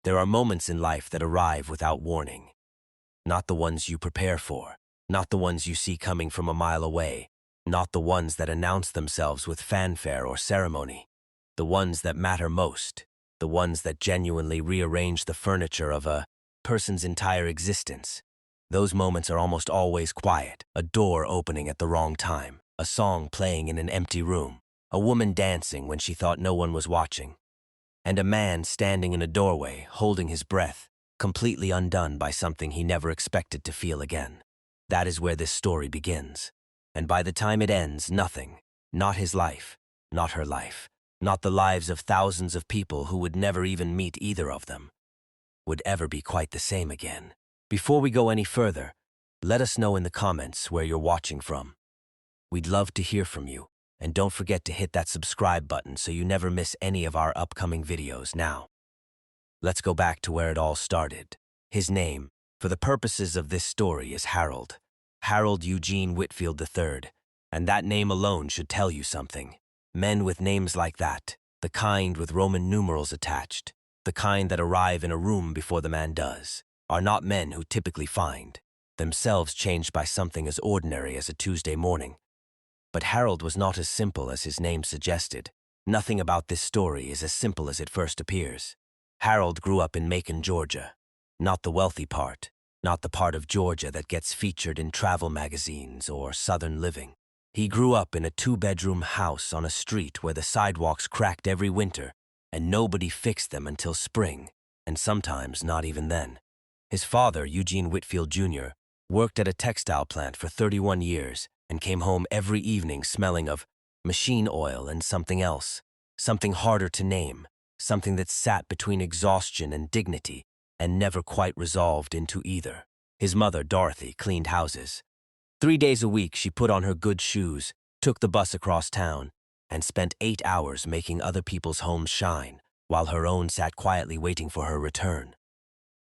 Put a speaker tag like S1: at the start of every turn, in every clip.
S1: There are moments in life that arrive without warning. Not the ones you prepare for, not the ones you see coming from a mile away, not the ones that announce themselves with fanfare or ceremony. The ones that matter most, the ones that genuinely rearrange the furniture of a person's entire existence. Those moments are almost always quiet, a door opening at the wrong time, a song playing in an empty room, a woman dancing when she thought no one was watching, and a man standing in a doorway, holding his breath, completely undone by something he never expected to feel again. That is where this story begins. And by the time it ends, nothing, not his life, not her life, not the lives of thousands of people who would never even meet either of them, would ever be quite the same again. Before we go any further, let us know in the comments where you're watching from. We'd love to hear from you, and don't forget to hit that subscribe button so you never miss any of our upcoming videos. Now, let's go back to where it all started. His name, for the purposes of this story, is Harold Eugene Whitfield III, and that name alone should tell you something. Men with names like that, the kind with Roman numerals attached, the kind that arrive in a room before the man does, are not men who typically find themselves changed by something as ordinary as a Tuesday morning. But Harold was not as simple as his name suggested. Nothing about this story is as simple as it first appears. Harold grew up in Macon, Georgia. Not the wealthy part, not the part of Georgia that gets featured in travel magazines or Southern Living. He grew up in a 2-bedroom house on a street where the sidewalks cracked every winter and nobody fixed them until spring, and sometimes not even then. His father, Eugene Whitfield Jr., worked at a textile plant for 31 years and came home every evening smelling of machine oil and something else, something harder to name, something that sat between exhaustion and dignity and never quite resolved into either. His mother, Dorothy, cleaned houses. 3 days a week she put on her good shoes, took the bus across town, and spent 8 hours making other people's homes shine, while her own sat quietly waiting for her return.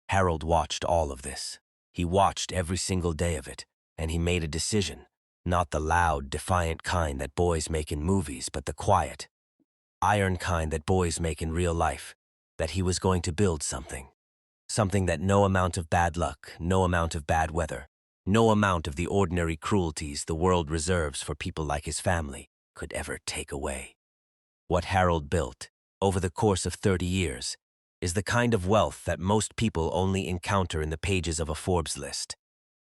S1: Harold watched all of this. He watched every single day of it, and he made a decision, not the loud, defiant kind that boys make in movies, but the quiet, iron kind that boys make in real life, that he was going to build something. Something that no amount of bad luck, no amount of bad weather, no amount of the ordinary cruelties the world reserves for people like his family could ever take away. What Harold built, over the course of 30 years, is the kind of wealth that most people only encounter in the pages of a Forbes list,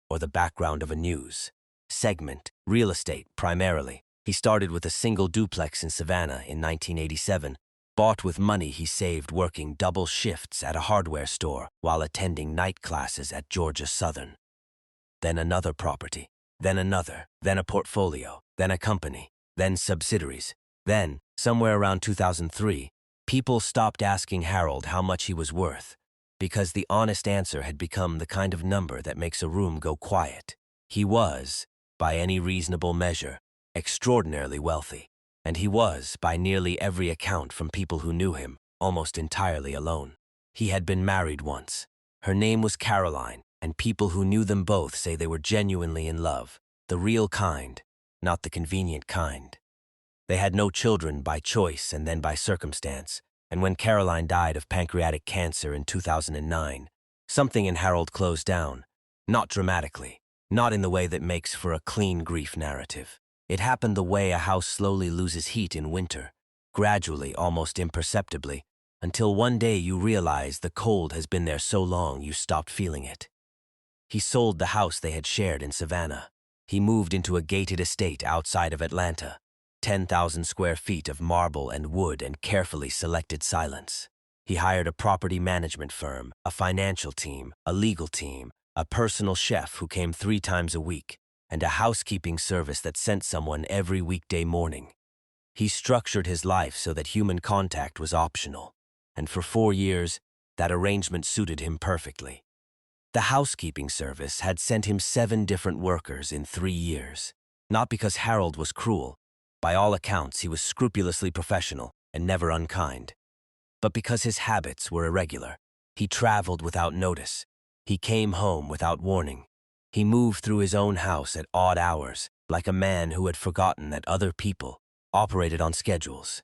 S1: or the background of a news segment. Real estate, primarily. He started with a single duplex in Savannah in 1987, bought with money he saved working double shifts at a hardware store while attending night classes at Georgia Southern. Then another property, then another, then a portfolio, then a company, then subsidiaries. Then, somewhere around 2003, people stopped asking Harold how much he was worth, because the honest answer had become the kind of number that makes a room go quiet. He was, by any reasonable measure, extraordinarily wealthy, and he was, by nearly every account from people who knew him, almost entirely alone. He had been married once. Her name was Caroline, and people who knew them both say they were genuinely in love, the real kind, not the convenient kind. They had no children by choice and then by circumstance, and when Caroline died of pancreatic cancer in 2009, something in Harold closed down, not dramatically, not in the way that makes for a clean grief narrative. It happened the way a house slowly loses heat in winter, gradually, almost imperceptibly, until one day you realize the cold has been there so long you stopped feeling it. He sold the house they had shared in Savannah. He moved into a gated estate outside of Atlanta, 10,000 square feet of marble and wood and carefully selected silence. He hired a property management firm, a financial team, a legal team, a personal chef who came 3 times a week, and a housekeeping service that sent someone every weekday morning. He structured his life so that human contact was optional, and for 4 years, that arrangement suited him perfectly. The housekeeping service had sent him 7 different workers in 3 years, not because Harold was cruel. By all accounts, he was scrupulously professional and never unkind, but because his habits were irregular. He traveled without notice. He came home without warning. He moved through his own house at odd hours, like a man who had forgotten that other people operated on schedules.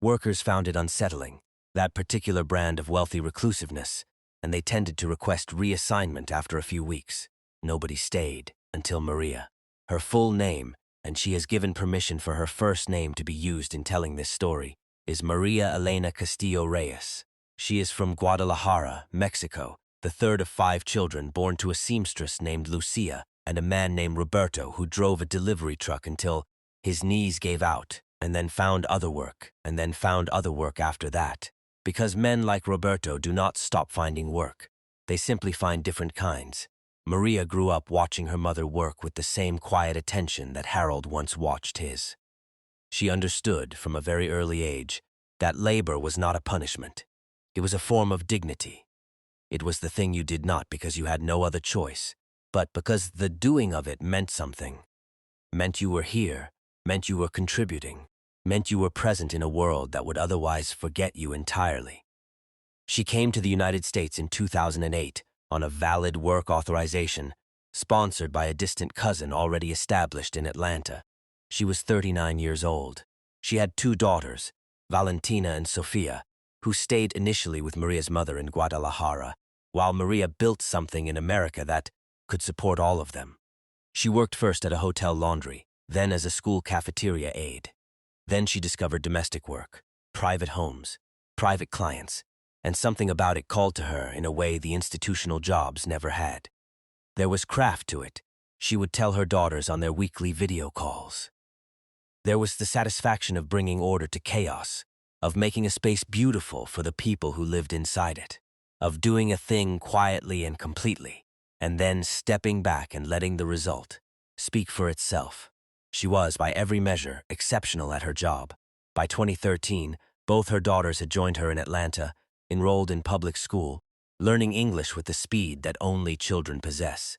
S1: Workers found it unsettling. that particular brand of wealthy reclusiveness, and they tended to request reassignment after a few weeks. Nobody stayed until Maria. Her full name, and she has given permission for her first name to be used in telling this story, is Maria Elena Castillo Reyes. She is from Guadalajara, Mexico, the third of 5 children born to a seamstress named Lucia and a man named Roberto who drove a delivery truck until his knees gave out, and then found other work, and then found other work after that. Because men like Roberto do not stop finding work. They simply find different kinds. Maria grew up watching her mother work with the same quiet attention that Harold once watched his. She understood from a very early age that labor was not a punishment. It was a form of dignity. It was the thing you did not because you had no other choice, but because the doing of it meant something. Meant you were here, meant you were contributing, meant you were present in a world that would otherwise forget you entirely. She came to the United States in 2008 on a valid work authorization, sponsored by a distant cousin already established in Atlanta. She was 39 years old. She had 2 daughters, Valentina and Sofia, who stayed initially with Maria's mother in Guadalajara, while Maria built something in America that could support all of them. She worked first at a hotel laundry, then as a school cafeteria aide. Then she discovered domestic work, private homes, private clients, and something about it called to her in a way the institutional jobs never had. There was craft to it. She would tell her daughters on their weekly video calls. There was the satisfaction of bringing order to chaos, of making a space beautiful for the people who lived inside it, of doing a thing quietly and completely, and then stepping back and letting the result speak for itself. She was, by every measure, exceptional at her job. By 2013, both her daughters had joined her in Atlanta, enrolled in public school, learning English with the speed that only children possess.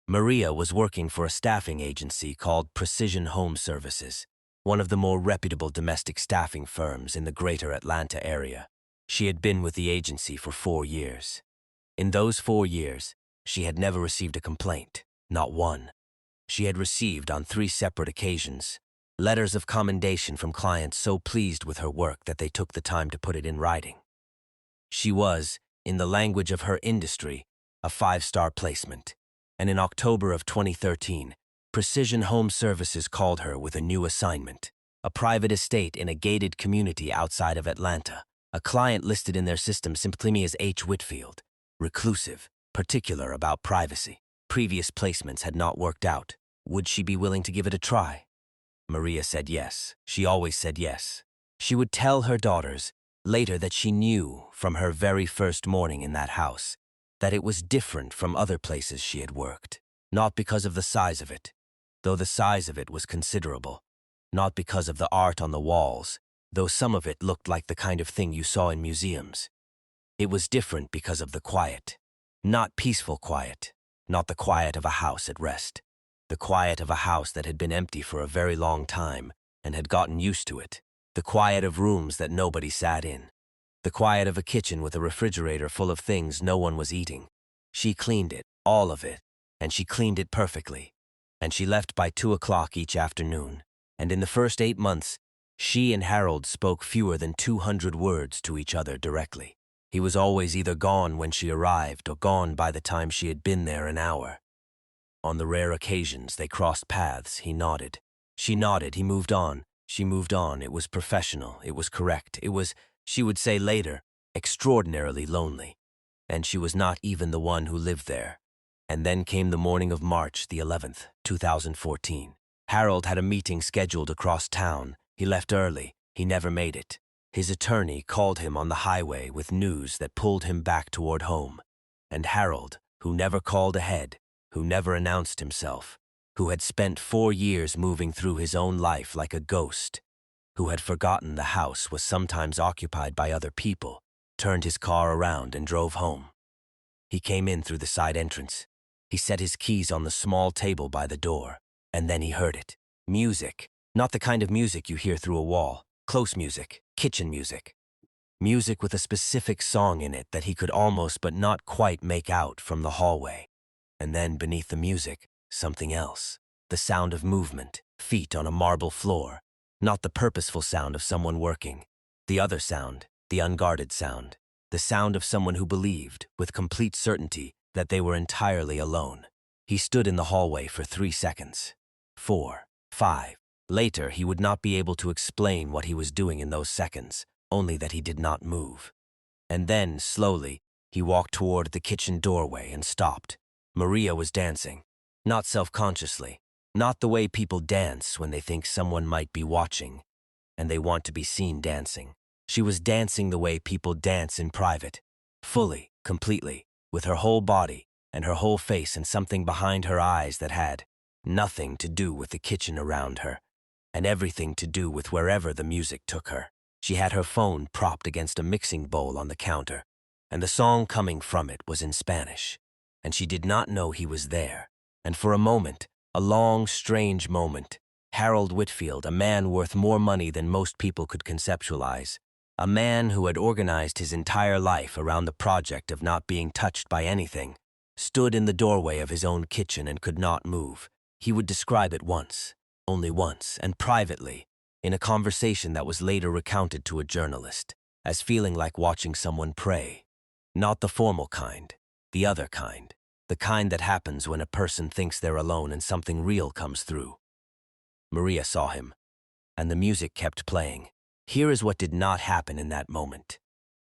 S1: Maria was working for a staffing agency called Precision Home Services, one of the more reputable domestic staffing firms in the greater Atlanta area. She had been with the agency for 4 years. In those 4 years, she had never received a complaint, not one. She had received, on 3 separate occasions, letters of commendation from clients so pleased with her work that they took the time to put it in writing. She was, in the language of her industry, a 5-star placement, and in October of 2013, Precision Home Services called her with a new assignment, a private estate in a gated community outside of Atlanta. A client listed in their system simply as H. Whitfield, reclusive, particular about privacy. Previous placements had not worked out. Would she be willing to give it a try? Maria said yes. She always said yes. She would tell her daughters later that she knew from her very first morning in that house that it was different from other places she had worked, not because of the size of it, though the size of it was considerable, not because of the art on the walls, though some of it looked like the kind of thing you saw in museums. It was different because of the quiet, not peaceful quiet, not the quiet of a house at rest, the quiet of a house that had been empty for a very long time and had gotten used to it, the quiet of rooms that nobody sat in, the quiet of a kitchen with a refrigerator full of things no one was eating. She cleaned it, all of it, and she cleaned it perfectly, and she left by 2 o'clock each afternoon, and in the first 8 months, she and Harold spoke fewer than 200 words to each other directly. He was always either gone when she arrived or gone by the time she had been there an hour. On the rare occasions they crossed paths, he nodded. She nodded, he moved on. She moved on. It was professional, it was correct, it was, she would say later, extraordinarily lonely. And she was not even the one who lived there. And then came the morning of March the 11th, 2014. Harold had a meeting scheduled across town. He left early. He never made it. His attorney called him on the highway with news that pulled him back toward home. And Harold, who never called ahead, who never announced himself, who had spent 4 years moving through his own life like a ghost, who had forgotten the house was sometimes occupied by other people, turned his car around and drove home. He came in through the side entrance. He set his keys on the small table by the door, and then he heard it. Music, not the kind of music you hear through a wall, close music, kitchen music. Music with a specific song in it that he could almost but not quite make out from the hallway. And then beneath the music, something else. The sound of movement, feet on a marble floor. Not the purposeful sound of someone working. The other sound, The unguarded sound. The sound of someone who believed, with complete certainty, that they were entirely alone. He stood in the hallway for 3 seconds. 4, 5. Later, he would not be able to explain what he was doing in those seconds, only that he did not move. And then, slowly, he walked toward the kitchen doorway and stopped. Maria was dancing. Not self-consciously. Not the way people dance when they think someone might be watching, and they want to be seen dancing. She was dancing the way people dance in private. Fully, completely, with her whole body and her whole face and something behind her eyes that had nothing to do with the kitchen around her, and everything to do with wherever the music took her. She had her phone propped against a mixing bowl on the counter, and the song coming from it was in Spanish, and she did not know he was there. And for a moment, a long, strange moment, Harold Whitfield, a man worth more money than most people could conceptualize, a man who had organized his entire life around the project of not being touched by anything, stood in the doorway of his own kitchen and could not move. He would describe it once, only once, and privately, in a conversation that was later recounted to a journalist, as feeling like watching someone pray. Not the formal kind, the other kind, the kind that happens when a person thinks they're alone and something real comes through. Maria saw him, and the music kept playing. Here is what did not happen in that moment.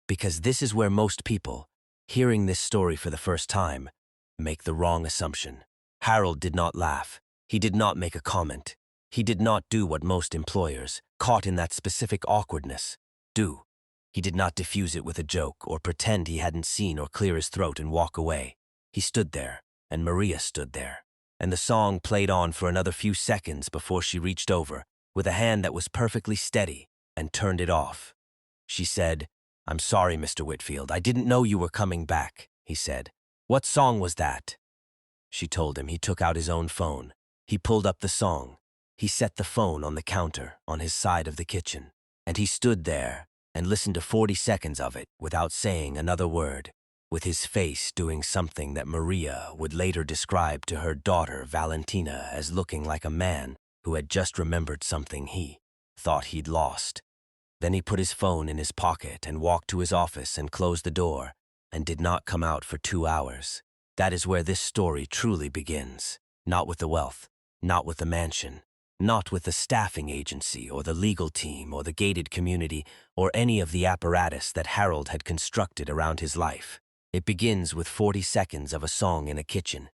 S1: Because this is where most people, hearing this story for the first time, make the wrong assumption. Harold did not laugh. He did not make a comment. He did not do what most employers, caught in that specific awkwardness, do. He did not diffuse it with a joke or pretend he hadn't seen or clear his throat and walk away. He stood there, and Maria stood there, and the song played on for another few seconds before she reached over, with a hand that was perfectly steady, and turned it off. She said, "I'm sorry, Mr. Whitfield. I didn't know you were coming back," he said. "What song was that?" She told him. He took out his own phone. He pulled up the song. He set the phone on the counter on his side of the kitchen, and he stood there and listened to 40 seconds of it without saying another word, with his face doing something that Maria would later describe to her daughter Valentina as looking like a man who had just remembered something he thought he'd lost. Then he put his phone in his pocket and walked to his office and closed the door and did not come out for 2 hours. That is where this story truly begins. Not with the wealth, not with the mansion, not with the staffing agency or the legal team or the gated community or any of the apparatus that Harold had constructed around his life. It begins with 40 seconds of a song in a kitchen.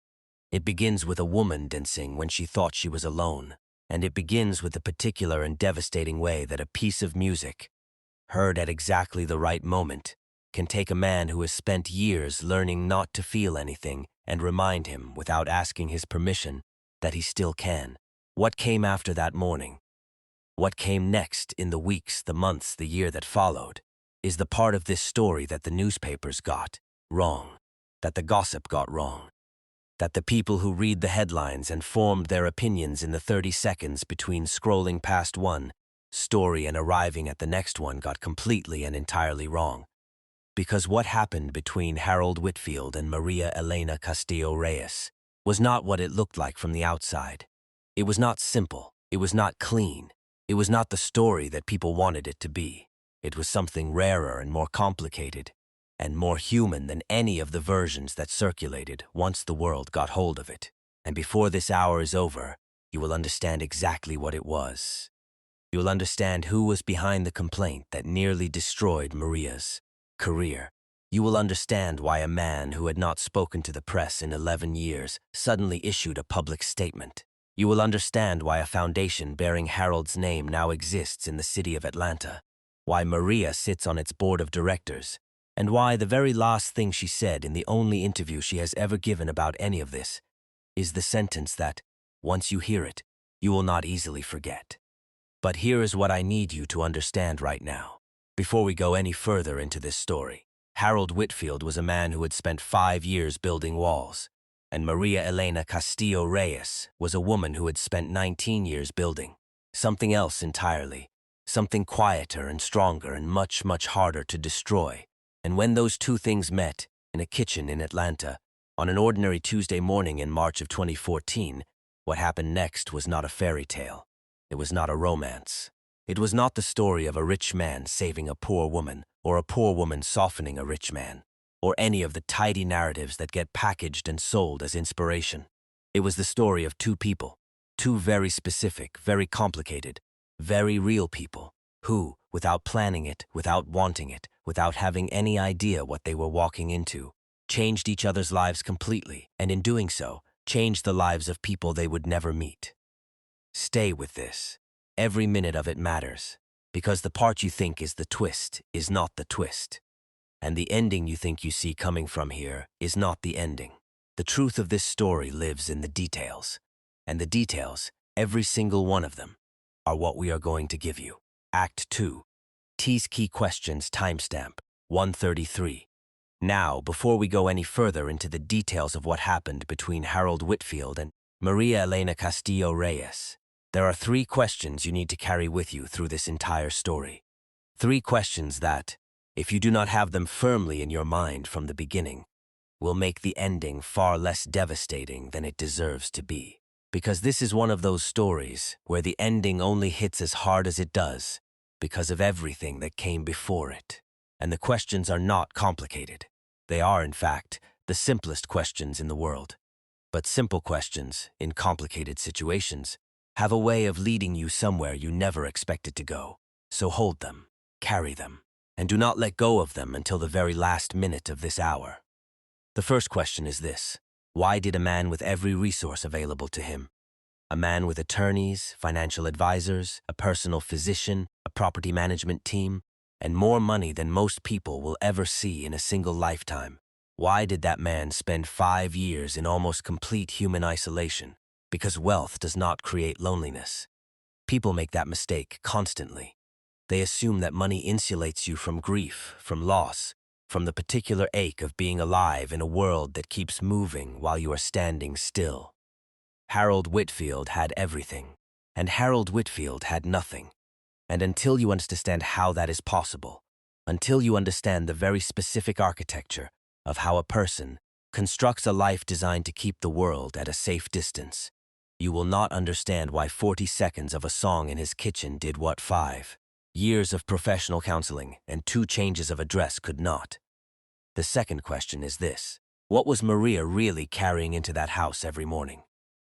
S1: It begins with a woman dancing when she thought she was alone. And it begins with the particular and devastating way that a piece of music, heard at exactly the right moment, can take a man who has spent years learning not to feel anything and remind him, without asking his permission, that he still can. What came after that morning? What came next in the weeks, the months, the year that followed, is the part of this story that the newspapers got wrong, that the gossip got wrong, that the people who read the headlines and formed their opinions in the 30 seconds between scrolling past one story and arriving at the next one got completely and entirely wrong. Because what happened between Harold Whitfield and Maria Elena Castillo Reyes was not what it looked like from the outside. It was not simple. It was not clean. It was not the story that people wanted it to be. It was something rarer and more complicated and more human than any of the versions that circulated once the world got hold of it. And before this hour is over, you will understand exactly what it was. You will understand who was behind the complaint that nearly destroyed Maria's career. You will understand why a man who had not spoken to the press in 11 years suddenly issued a public statement. You will understand why a foundation bearing Harold's name now exists in the city of Atlanta, why Maria sits on its board of directors, and why the very last thing she said in the only interview she has ever given about any of this is the sentence that, once you hear it, you will not easily forget. But here is what I need you to understand right now. Before we go any further into this story, Harold Whitfield was a man who had spent 5 years building walls, and Maria Elena Castillo Reyes was a woman who had spent 19 years building. Something else entirely, something quieter and stronger and much, much harder to destroy. And when those two things met in a kitchen in Atlanta on an ordinary Tuesday morning in March of 2014, what happened next was not a fairy tale. It was not a romance. It was not the story of a rich man saving a poor woman, or a poor woman softening a rich man, or any of the tidy narratives that get packaged and sold as inspiration. It was the story of two people, two very specific, very complicated, very real people, who, without planning it, without wanting it, without having any idea what they were walking into, changed each other's lives completely, and in doing so, changed the lives of people they would never meet. Stay with this. Every minute of it matters, because the part you think is the twist is not the twist. And the ending you think you see coming from here is not the ending. The truth of this story lives in the details. And the details, every single one of them, are what we are going to give you. Act 2. T's Key Questions Timestamp 133. Now, before we go any further into the details of what happened between Harold Whitfield and Maria Elena Castillo Reyes, there are 3 questions you need to carry with you through this entire story. 3 questions that, if you do not have them firmly in your mind from the beginning, will make the ending far less devastating than it deserves to be. Because this is one of those stories where the ending only hits as hard as it does because of everything that came before it. And the questions are not complicated. They are, in fact, the simplest questions in the world. But simple questions, in complicated situations, have a way of leading you somewhere you never expected to go. So hold them, carry them, and do not let go of them until the very last minute of this hour. The first question is this: why did a man with every resource available to him, a man with attorneys, financial advisors, a personal physician, a property management team, and more money than most people will ever see in a single lifetime, why did that man spend 5 years in almost complete human isolation? Because wealth does not create loneliness. People make that mistake constantly. They assume that money insulates you from grief, from loss, from the particular ache of being alive in a world that keeps moving while you are standing still. Harold Whitfield had everything, and Harold Whitfield had nothing. And until you understand how that is possible, until you understand the very specific architecture of how a person constructs a life designed to keep the world at a safe distance, you will not understand why 40 seconds of a song in his kitchen did what 5 years of professional counseling and 2 changes of address could not. The second question is this: what was Maria really carrying into that house every morning?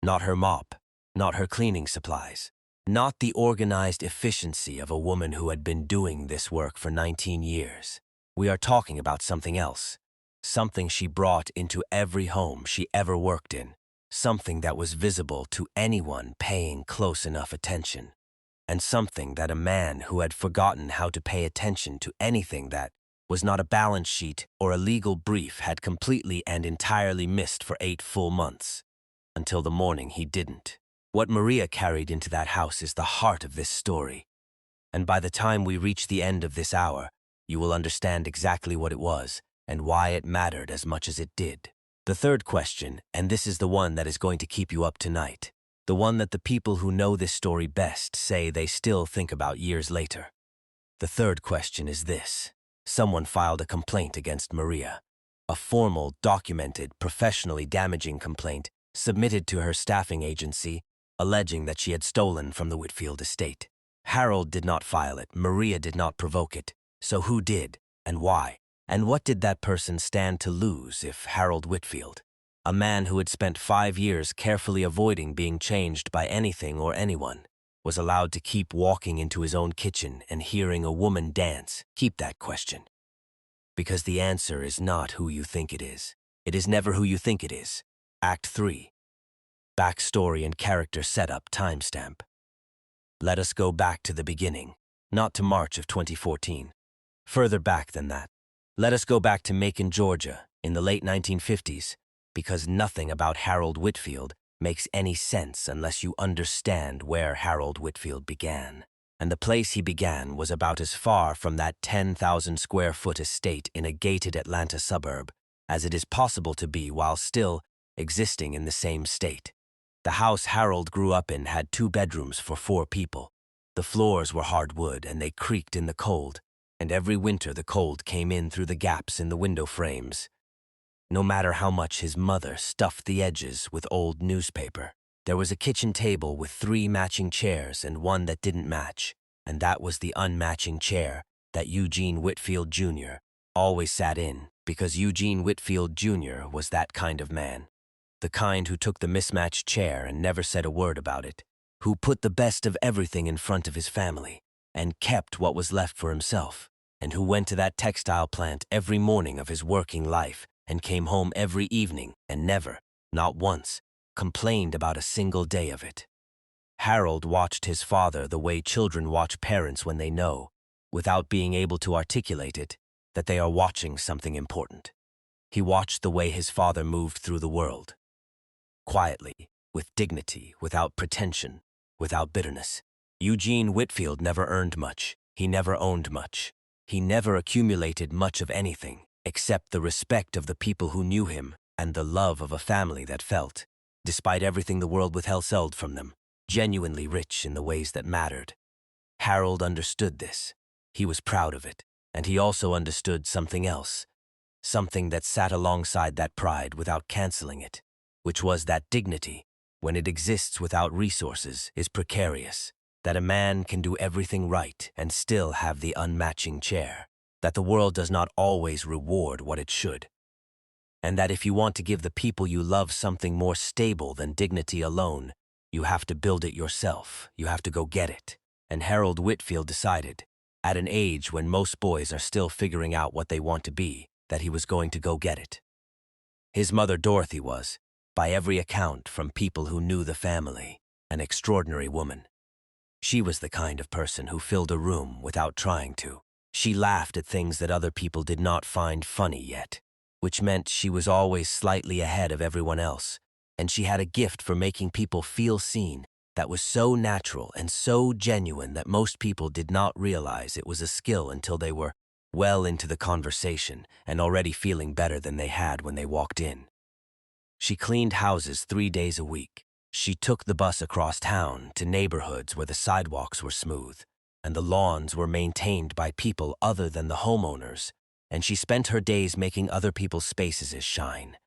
S1: Not her mop, not her cleaning supplies, not the organized efficiency of a woman who had been doing this work for 19 years. We are talking about something else, something she brought into every home she ever worked in, something that was visible to anyone paying close enough attention, and something that a man who had forgotten how to pay attention to anything that was not a balance sheet or a legal brief had completely and entirely missed for 8 full months, until the morning he didn't. What Maria carried into that house is the heart of this story, and by the time we reach the end of this hour, you will understand exactly what it was and why it mattered as much as it did. The third question, and this is the one that is going to keep you up tonight, the one that the people who know this story best say they still think about years later. The third question is this: someone filed a complaint against Maria, a formal, documented, professionally damaging complaint submitted to her staffing agency, alleging that she had stolen from the Whitfield estate. Harold did not file it, Maria did not provoke it, so who did, and why? And what did that person stand to lose if Harold Whitfield, a man who had spent 5 years carefully avoiding being changed by anything or anyone, was allowed to keep walking into his own kitchen and hearing a woman dance? Keep that question. Because the answer is not who you think it is. It is never who you think it is. Act 3. Backstory and character setup timestamp. Let us go back to the beginning, not to March of 2014. Further back than that. Let us go back to Macon, Georgia, in the late 1950s, because nothing about Harold Whitfield makes any sense unless you understand where Harold Whitfield began. And the place he began was about as far from that 10,000 square foot estate in a gated Atlanta suburb as it is possible to be while still existing in the same state. The house Harold grew up in had 2 bedrooms for 4 people. The floors were hardwood and they creaked in the cold, and every winter the cold came in through the gaps in the window frames. No matter how much his mother stuffed the edges with old newspaper, there was a kitchen table with 3 matching chairs and one that didn't match. and that was the unmatching chair that Eugene Whitfield Jr. always sat in, because Eugene Whitfield Jr. was that kind of man. The kind who took the mismatched chair and never said a word about it, who put the best of everything in front of his family and kept what was left for himself, and who went to that textile plant every morning of his working life and came home every evening and never, not once, complained about a single day of it. Harold watched his father the way children watch parents when they know, without being able to articulate it, that they are watching something important. He watched the way his father moved through the world. Quietly, with dignity, without pretension, without bitterness. Eugene Whitfield never earned much. He never owned much. He never accumulated much of anything, except the respect of the people who knew him and the love of a family that felt, despite everything the world withheld from them, genuinely rich in the ways that mattered. Harold understood this. He was proud of it, and he also understood something else, something that sat alongside that pride without canceling it, which was that dignity, when it exists without resources, is precarious, that a man can do everything right and still have the unmatching chair, that the world does not always reward what it should, and that if you want to give the people you love something more stable than dignity alone, you have to build it yourself, you have to go get it. And Harold Whitfield decided, at an age when most boys are still figuring out what they want to be, that he was going to go get it. His mother Dorothy was, by every account from people who knew the family, an extraordinary woman. She was the kind of person who filled a room without trying to. She laughed at things that other people did not find funny yet, which meant she was always slightly ahead of everyone else, and she had a gift for making people feel seen that was so natural and so genuine that most people did not realize it was a skill until they were well into the conversation and already feeling better than they had when they walked in. She cleaned houses 3 days a week. She took the bus across town to neighborhoods where the sidewalks were smooth and the lawns were maintained by people other than the homeowners, and she spent her days making other people's spaces shine.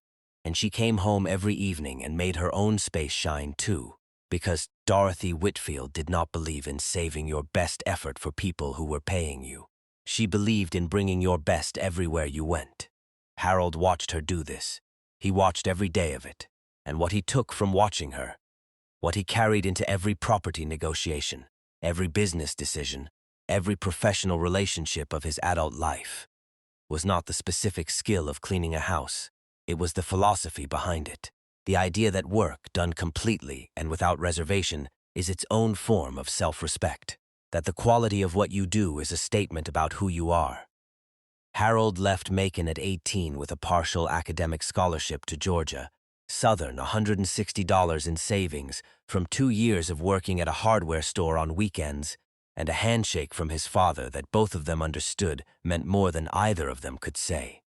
S1: And she came home every evening and made her own space shine too, because Dorothy Whitfield did not believe in saving your best effort for people who were paying you. She believed in bringing your best everywhere you went. Harold watched her do this. He watched every day of it, and what he took from watching her, what he carried into every property negotiation, every business decision, every professional relationship of his adult life, was not the specific skill of cleaning a house. It was the philosophy behind it, the idea that work done completely and without reservation is its own form of self-respect, that the quality of what you do is a statement about who you are. Harold left Macon at 18 with a partial academic scholarship to Georgia Southern, $160 in savings from 2 years of working at a hardware store on weekends, and a handshake from his father that both of them understood meant more than either of them could say.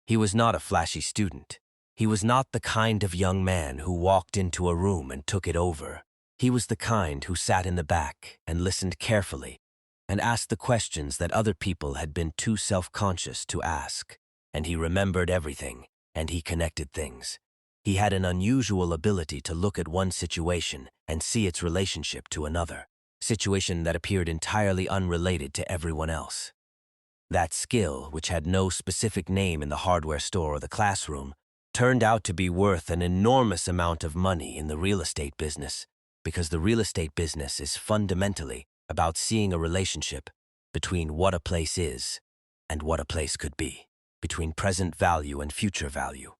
S1: He was not a flashy student. He was not the kind of young man who walked into a room and took it over. He was the kind who sat in the back and listened carefully and asked the questions that other people had been too self-conscious to ask. And he remembered everything, and he connected things. He had an unusual ability to look at one situation and see its relationship to another, situation that appeared entirely unrelated to everyone else. That skill, which had no specific name in the hardware store or the classroom, turned out to be worth an enormous amount of money in the real estate business, because the real estate business is fundamentally about seeing a relationship between what a place is and what a place could be, between present value and future value,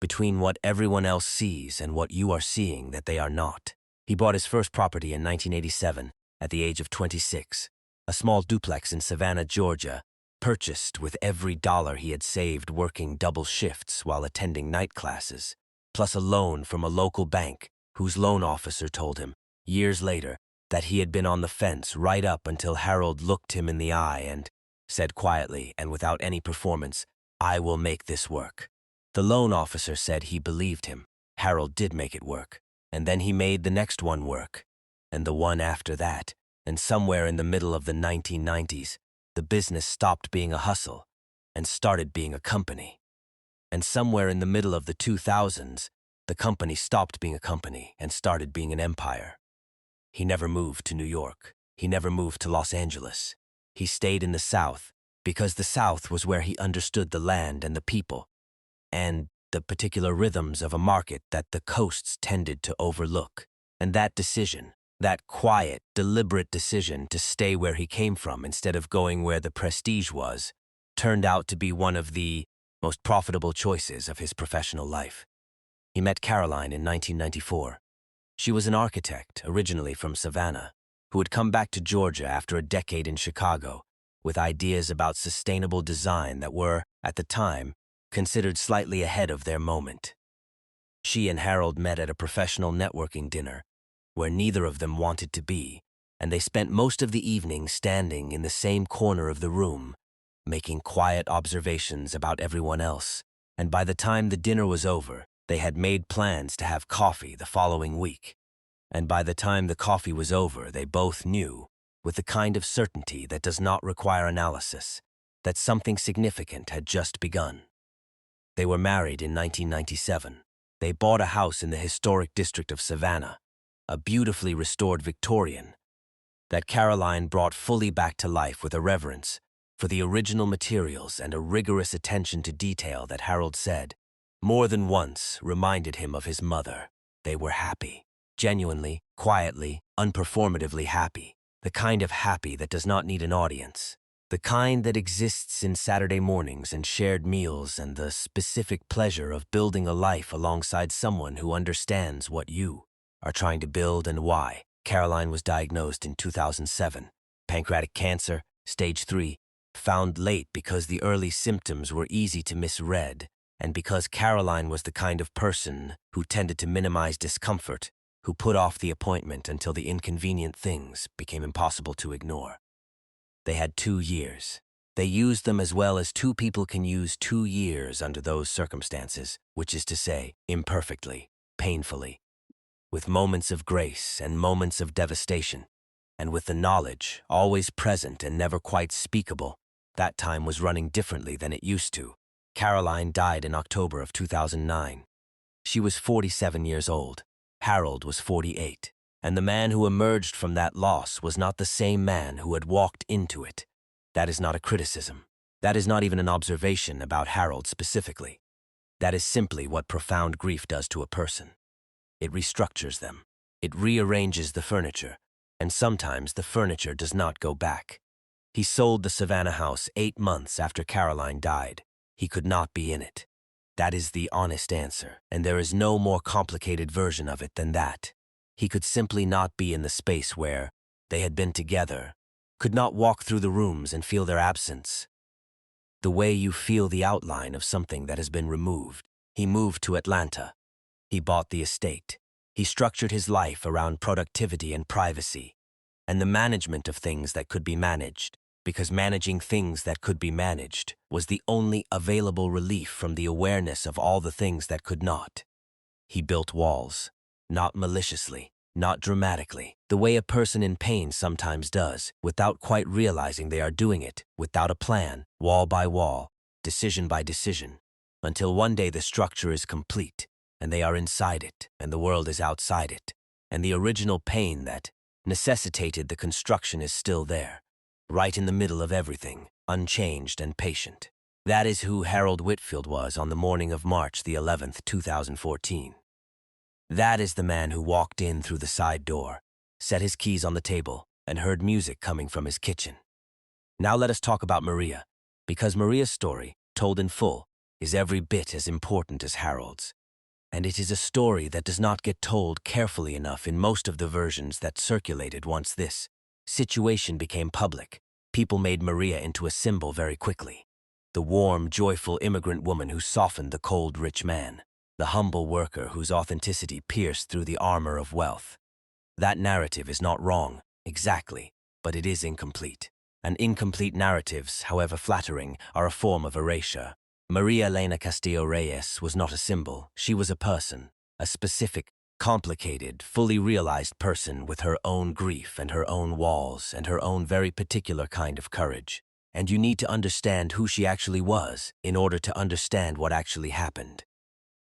S1: between what everyone else sees and what you are seeing that they are not. He bought his first property in 1987 at the age of 26, a small duplex in Savannah, Georgia, purchased with every dollar he had saved working double shifts while attending night classes, plus a loan from a local bank whose loan officer told him, years later, that he had been on the fence right up until Harold looked him in the eye and said quietly and without any performance, "I will make this work." The loan officer said he believed him. Harold did make it work, and then he made the next one work, and the one after that, and somewhere in the middle of the 1990s, the business stopped being a hustle and started being a company. And somewhere in the middle of the 2000s, the company stopped being a company and started being an empire. He never moved to New York. He never moved to Los Angeles. He stayed in the South because the South was where he understood the land and the people, and the particular rhythms of a market that the coasts tended to overlook. And that decision, that quiet, deliberate decision to stay where he came from instead of going where the prestige was, turned out to be one of the most profitable choices of his professional life. He met Caroline in 1994. She was an architect, originally from Savannah, who had come back to Georgia after a decade in Chicago with ideas about sustainable design that were, at the time, considered slightly ahead of their moment. She and Harold met at a professional networking dinner where neither of them wanted to be, and they spent most of the evening standing in the same corner of the room, making quiet observations about everyone else. And by the time the dinner was over, they had made plans to have coffee the following week. And by the time the coffee was over, they both knew, with the kind of certainty that does not require analysis, that something significant had just begun. They were married in 1997. They bought a house in the historic district of Savannah, a beautifully restored Victorian, that Caroline brought fully back to life with a reverence for the original materials and a rigorous attention to detail that Harold said, more than once, reminded him of his mother. They were happy, genuinely, quietly, unperformatively happy, the kind of happy that does not need an audience, the kind that exists in Saturday mornings and shared meals and the specific pleasure of building a life alongside someone who understands what you are trying to build and why. Caroline was diagnosed in 2007, pancreatic cancer, stage 3, found late because the early symptoms were easy to misread, and because Caroline was the kind of person who tended to minimize discomfort, who put off the appointment until the inconvenient things became impossible to ignore. They had 2 years. They used them as well as two people can use 2 years under those circumstances, which is to say, imperfectly, painfully, with moments of grace and moments of devastation, and with the knowledge, always present and never quite speakable, that time was running differently than it used to. Caroline died in October of 2009. She was 47 years old. Harold was 48. And the man who emerged from that loss was not the same man who had walked into it. That is not a criticism. That is not even an observation about Harold specifically. That is simply what profound grief does to a person. It restructures them. It rearranges the furniture, and sometimes the furniture does not go back. He sold the Savannah house 8 months after Caroline died. He could not be in it. That is the honest answer, and there is no more complicated version of it than that. He could simply not be in the space where they had been together, could not walk through the rooms and feel their absence. The way you feel the outline of something that has been removed. He moved to Atlanta. He bought the estate. He structured his life around productivity and privacy, and the management of things that could be managed, because managing things that could be managed was the only available relief from the awareness of all the things that could not. He built walls, not maliciously, not dramatically, the way a person in pain sometimes does, without quite realizing they are doing it, without a plan, wall by wall, decision by decision, until one day the structure is complete, and they are inside it, and the world is outside it, and the original pain that necessitated the construction is still there, right in the middle of everything, unchanged and patient. That is who Harold Whitfield was on the morning of March the 11th, 2014. That is the man who walked in through the side door, set his keys on the table, and heard music coming from his kitchen. Now let us talk about Maria, because Maria's story, told in full, is every bit as important as Harold's. And it is a story that does not get told carefully enough in most of the versions that circulated once this situation became public. People made Maria into a symbol very quickly. The warm, joyful immigrant woman who softened the cold, rich man. The humble worker whose authenticity pierced through the armor of wealth. That narrative is not wrong, exactly, but it is incomplete. And incomplete narratives, however flattering, are a form of erasure. Maria Elena Castillo Reyes was not a symbol. She was a person, a specific, complicated, fully realized person with her own grief and her own walls and her own very particular kind of courage. And you need to understand who she actually was in order to understand what actually happened.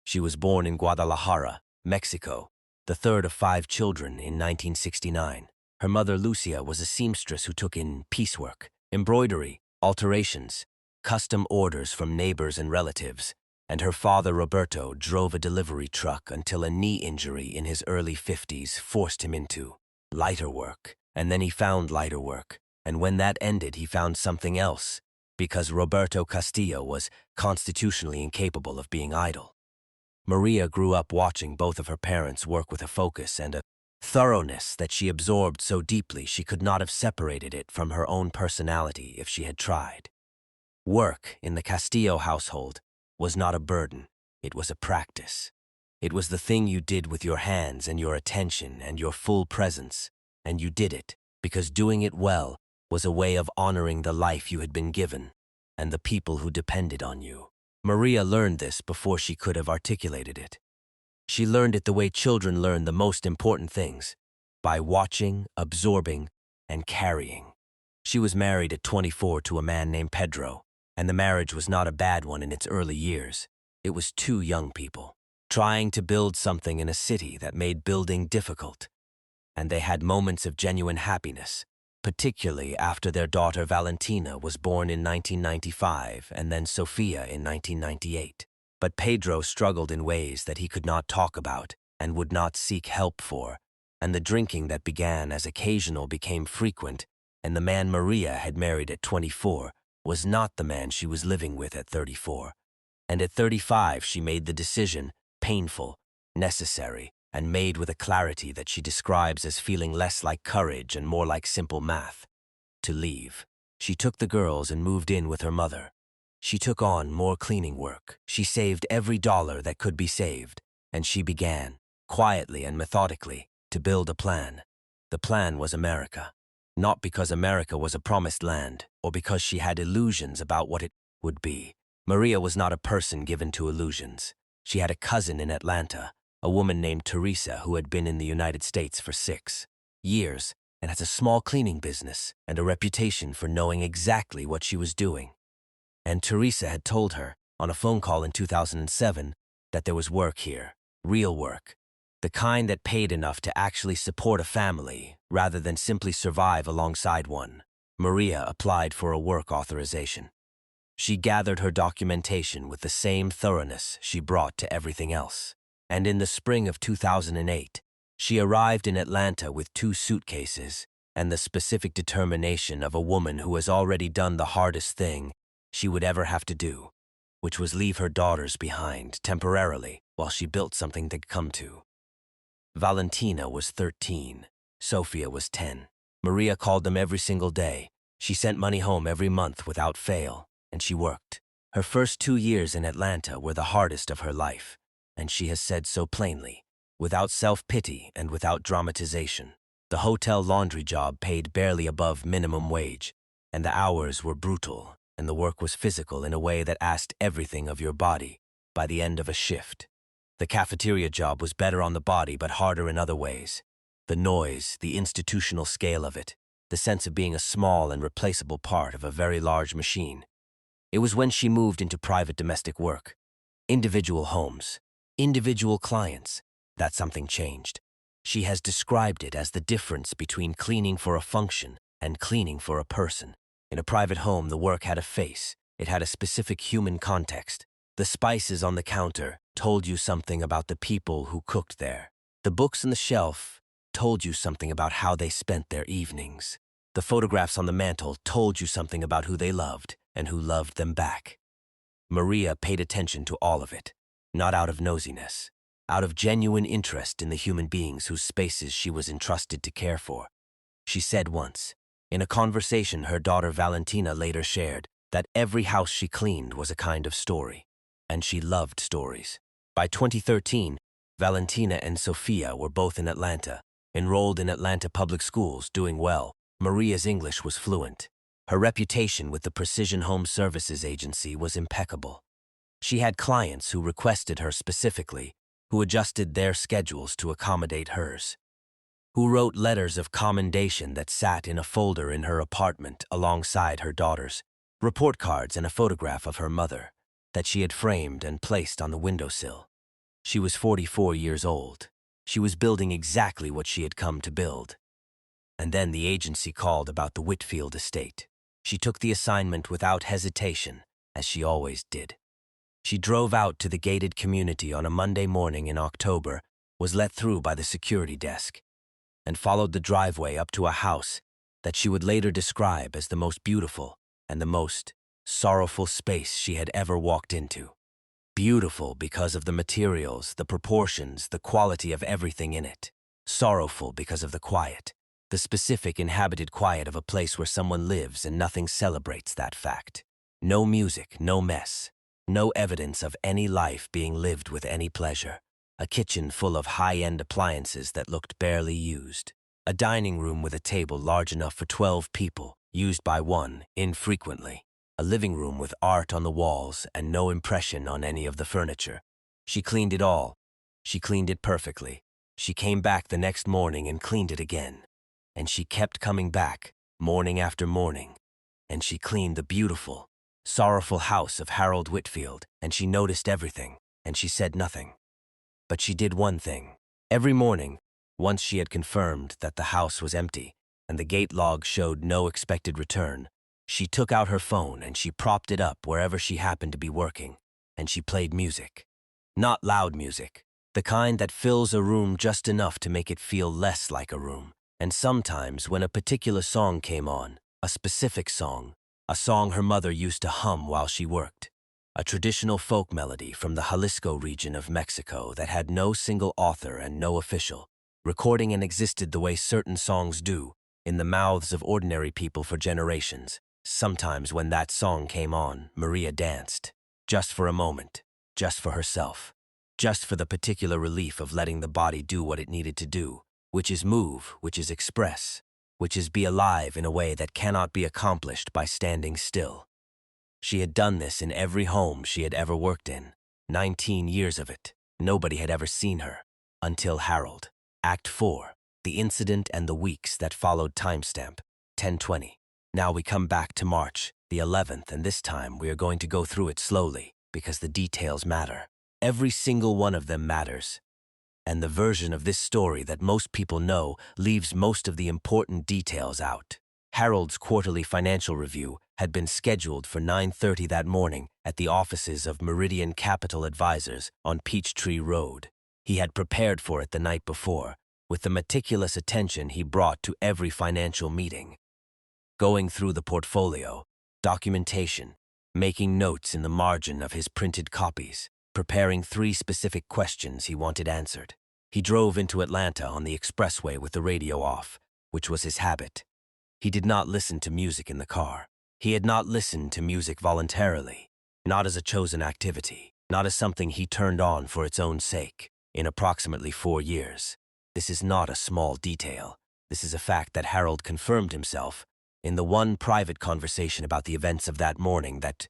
S1: She was born in Guadalajara, Mexico, the third of 5 children in 1969. Her mother, Lucia, was a seamstress who took in piecework, embroidery, alterations, custom orders from neighbors and relatives, and her father, Roberto, drove a delivery truck until a knee injury in his early 50s forced him into lighter work. And then he found lighter work, and when that ended, he found something else, because Roberto Castillo was constitutionally incapable of being idle. Maria grew up watching both of her parents work with a focus and a thoroughness that she absorbed so deeply she could not have separated it from her own personality if she had tried. Work in the Castillo household was not a burden, it was a practice. It was the thing you did with your hands and your attention and your full presence, and you did it because doing it well was a way of honoring the life you had been given and the people who depended on you. Maria learned this before she could have articulated it. She learned it the way children learn the most important things, by watching, absorbing, and carrying. She was married at 24 to a man named Pedro, and the marriage was not a bad one in its early years. It was two young people, trying to build something in a city that made building difficult, and they had moments of genuine happiness, particularly after their daughter Valentina was born in 1995 and then Sofia in 1998. But Pedro struggled in ways that he could not talk about and would not seek help for, and the drinking that began as occasional became frequent, and the man Maria had married at 24 was not the man she was living with at 34. And at 35 she made the decision, painful, necessary, and made with a clarity that she describes as feeling less like courage and more like simple math, to leave. She took the girls and moved in with her mother. She took on more cleaning work. She saved every dollar that could be saved, and she began, quietly and methodically, to build a plan. The plan was America. Not because America was a promised land, or because she had illusions about what it would be. Maria was not a person given to illusions. She had a cousin in Atlanta, a woman named Teresa who had been in the United States for 6 years and has a small cleaning business and a reputation for knowing exactly what she was doing. And Teresa had told her, on a phone call in 2007, that there was work here, real work, the kind that paid enough to actually support a family rather than simply survive alongside one. Maria applied for a work authorization. She gathered her documentation with the same thoroughness she brought to everything else. And in the spring of 2008, she arrived in Atlanta with 2 suitcases and the specific determination of a woman who has already done the hardest thing she would ever have to do, which was leave her daughters behind temporarily while she built something they'd come to. Valentina was 13. Sofia was 10. Maria called them every single day. She sent money home every month without fail, and she worked. Her first 2 years in Atlanta were the hardest of her life, and she has said so plainly, without self-pity and without dramatization. The hotel laundry job paid barely above minimum wage, and the hours were brutal, and the work was physical in a way that asked everything of your body by the end of a shift. The cafeteria job was better on the body but harder in other ways. The noise, the institutional scale of it, the sense of being a small and replaceable part of a very large machine. It was when she moved into private domestic work, individual homes, individual clients, that something changed. She has described it as the difference between cleaning for a function and cleaning for a person. In a private home, the work had a face. It had a specific human context. The spices on the counter told you something about the people who cooked there. The books on the shelf told you something about how they spent their evenings. The photographs on the mantel told you something about who they loved and who loved them back. Maria paid attention to all of it, not out of nosiness, out of genuine interest in the human beings whose spaces she was entrusted to care for. She said once, in a conversation her daughter Valentina later shared, that every house she cleaned was a kind of story, and she loved stories. By 2013, Valentina and Sofia were both in Atlanta, enrolled in Atlanta public schools, doing well. Maria's English was fluent. Her reputation with the Precision Home Services Agency was impeccable. She had clients who requested her specifically, who adjusted their schedules to accommodate hers, who wrote letters of commendation that sat in a folder in her apartment alongside her daughters, report cards and a photograph of her mother that she had framed and placed on the windowsill. She was 44 years old. She was building exactly what she had come to build. And then the agency called about the Whitfield estate. She took the assignment without hesitation, as she always did. She drove out to the gated community on a Monday morning in October, was let through by the security desk, and followed the driveway up to a house that she would later describe as the most beautiful and the most sorrowful space she had ever walked into. Beautiful because of the materials, the proportions, the quality of everything in it. Sorrowful because of the quiet, the specific inhabited quiet of a place where someone lives and nothing celebrates that fact. No music, no mess, no evidence of any life being lived with any pleasure. A kitchen full of high-end appliances that looked barely used. A dining room with a table large enough for 12 people, used by one, infrequently. A living room with art on the walls and no impression on any of the furniture. She cleaned it all. She cleaned it perfectly. She came back the next morning and cleaned it again. And she kept coming back, morning after morning. And she cleaned the beautiful, sorrowful house of Harold Whitfield, and she noticed everything, and she said nothing. But she did one thing. Every morning, once she had confirmed that the house was empty and the gate log showed no expected return, she took out her phone and she propped it up wherever she happened to be working, and she played music. Not loud music, the kind that fills a room just enough to make it feel less like a room. And sometimes when a particular song came on, a specific song, a song her mother used to hum while she worked, a traditional folk melody from the Jalisco region of Mexico that had no single author and no official, recording and existed the way certain songs do, in the mouths of ordinary people for generations. Sometimes when that song came on, Maria danced, just for a moment, just for herself, just for the particular relief of letting the body do what it needed to do, which is move, which is express, which is be alive in a way that cannot be accomplished by standing still. She had done this in every home she had ever worked in, 19 years of it. Nobody had ever seen her, until Harold. Act 4, the incident and the weeks that followed. Timestamp, 10:20. Now we come back to March, the 11th, and this time we are going to go through it slowly, because the details matter. Every single one of them matters. And the version of this story that most people know leaves most of the important details out. Harold's quarterly financial review had been scheduled for 9:30 that morning at the offices of Meridian Capital Advisors on Peachtree Road. He had prepared for it the night before, with the meticulous attention he brought to every financial meeting. Going through the portfolio, documentation, making notes in the margin of his printed copies, preparing 3 specific questions he wanted answered. He drove into Atlanta on the expressway with the radio off, which was his habit. He did not listen to music in the car. He had not listened to music voluntarily, not as a chosen activity, not as something he turned on for its own sake, in approximately 4 years. This is not a small detail. This is a fact that Harold confirmed himself in the one private conversation about the events of that morning that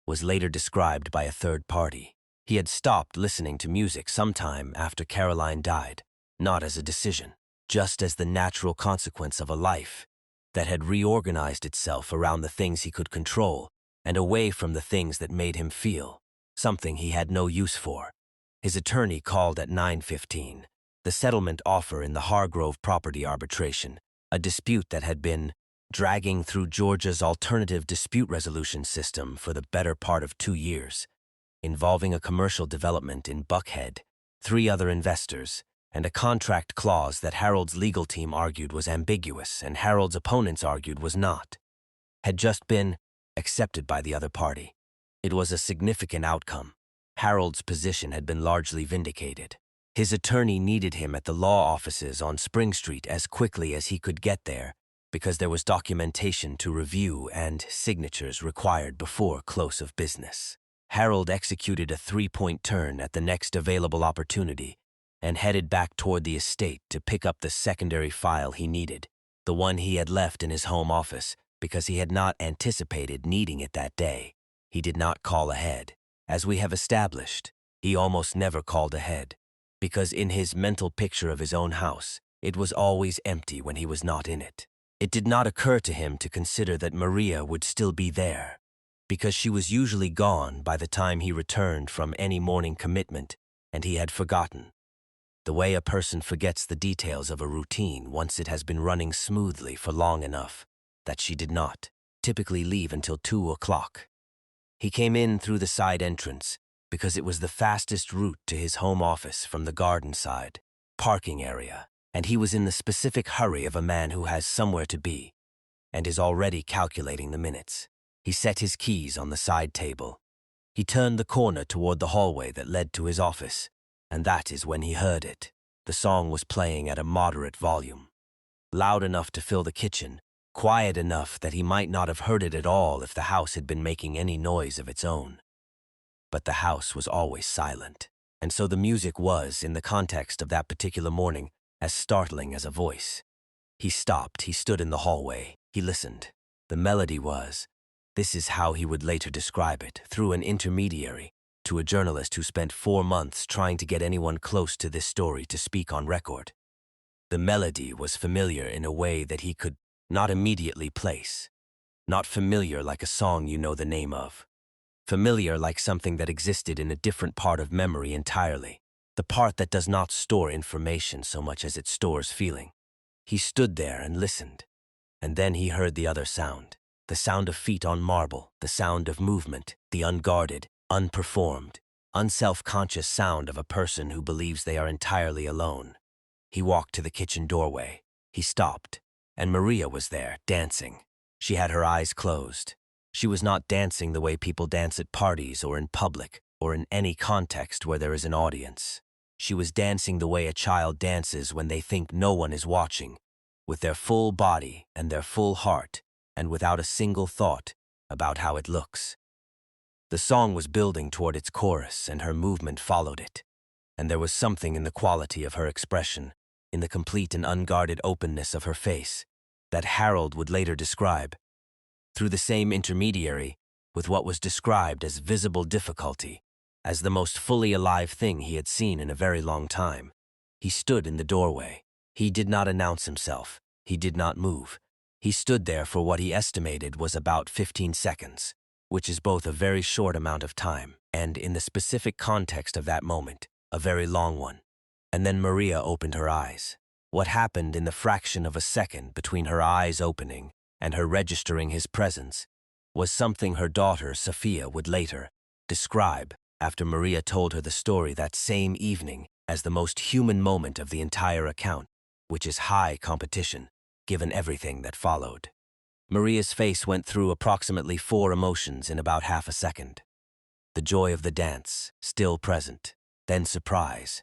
S1: was later described by a third party. He had stopped listening to music sometime after Caroline died, not as a decision, just as the natural consequence of a life that had reorganized itself around the things he could control and away from the things that made him feel something he had no use for. His attorney called at 9:15. The settlement offer in the Hargrove property arbitration, a dispute that had been dragging through Georgia's alternative dispute resolution system for the better part of 2 years, involving a commercial development in Buckhead, 3 other investors, and a contract clause that Harold's legal team argued was ambiguous and Harold's opponents argued was not, had just been accepted by the other party. It was a significant outcome. Harold's position had been largely vindicated. His attorney needed him at the law offices on Spring Street as quickly as he could get there, because there was documentation to review and signatures required before close of business. Harold executed a 3-point turn at the next available opportunity and headed back toward the estate to pick up the secondary file he needed, the one he had left in his home office because he had not anticipated needing it that day. He did not call ahead. As we have established, he almost never called ahead, because in his mental picture of his own house, it was always empty when he was not in it. It did not occur to him to consider that Maria would still be there, because she was usually gone by the time he returned from any morning commitment, and he had forgotten. The way a person forgets the details of a routine once it has been running smoothly for long enough that she did not typically leave until 2 o'clock. He came in through the side entrance because it was the fastest route to his home office from the garden side parking area, and he was in the specific hurry of a man who has somewhere to be and is already calculating the minutes. He set his keys on the side table. He turned the corner toward the hallway that led to his office, and that is when he heard it. The song was playing at a moderate volume, loud enough to fill the kitchen, quiet enough that he might not have heard it at all if the house had been making any noise of its own. But the house was always silent, and so the music was, in the context of that particular morning, as startling as a voice. He stopped, he stood in the hallway, he listened. The melody was, this is how he would later describe it, through an intermediary, to a journalist who spent 4 months trying to get anyone close to this story to speak on record. The melody was familiar in a way that he could not immediately place. Not familiar like a song you know the name of. Familiar like something that existed in a different part of memory entirely, the part that does not store information so much as it stores feeling. He stood there and listened, and then he heard the other sound, the sound of feet on marble, the sound of movement, the unguarded, unperformed, unself-conscious sound of a person who believes they are entirely alone. He walked to the kitchen doorway. He stopped, and Maria was there, dancing. She had her eyes closed. She was not dancing the way people dance at parties or in public or in any context where there is an audience. She was dancing the way a child dances when they think no one is watching, with their full body and their full heart, and without a single thought about how it looks. The song was building toward its chorus, and her movement followed it. And there was something in the quality of her expression, in the complete and unguarded openness of her face, that Harold would later describe, through the same intermediary, with what was described as visible difficulty, as the most fully alive thing he had seen in a very long time. He stood in the doorway. He did not announce himself. He did not move. He stood there for what he estimated was about 15 seconds, which is both a very short amount of time and, in the specific context of that moment, a very long one. And then Maria opened her eyes. What happened in the fraction of a second between her eyes opening and her registering his presence was something her daughter, Sophia, would later describe after Maria told her the story that same evening as the most human moment of the entire account, which is high competition, given everything that followed. Maria's face went through approximately 4 emotions in about half a second. The joy of the dance, still present, then surprise,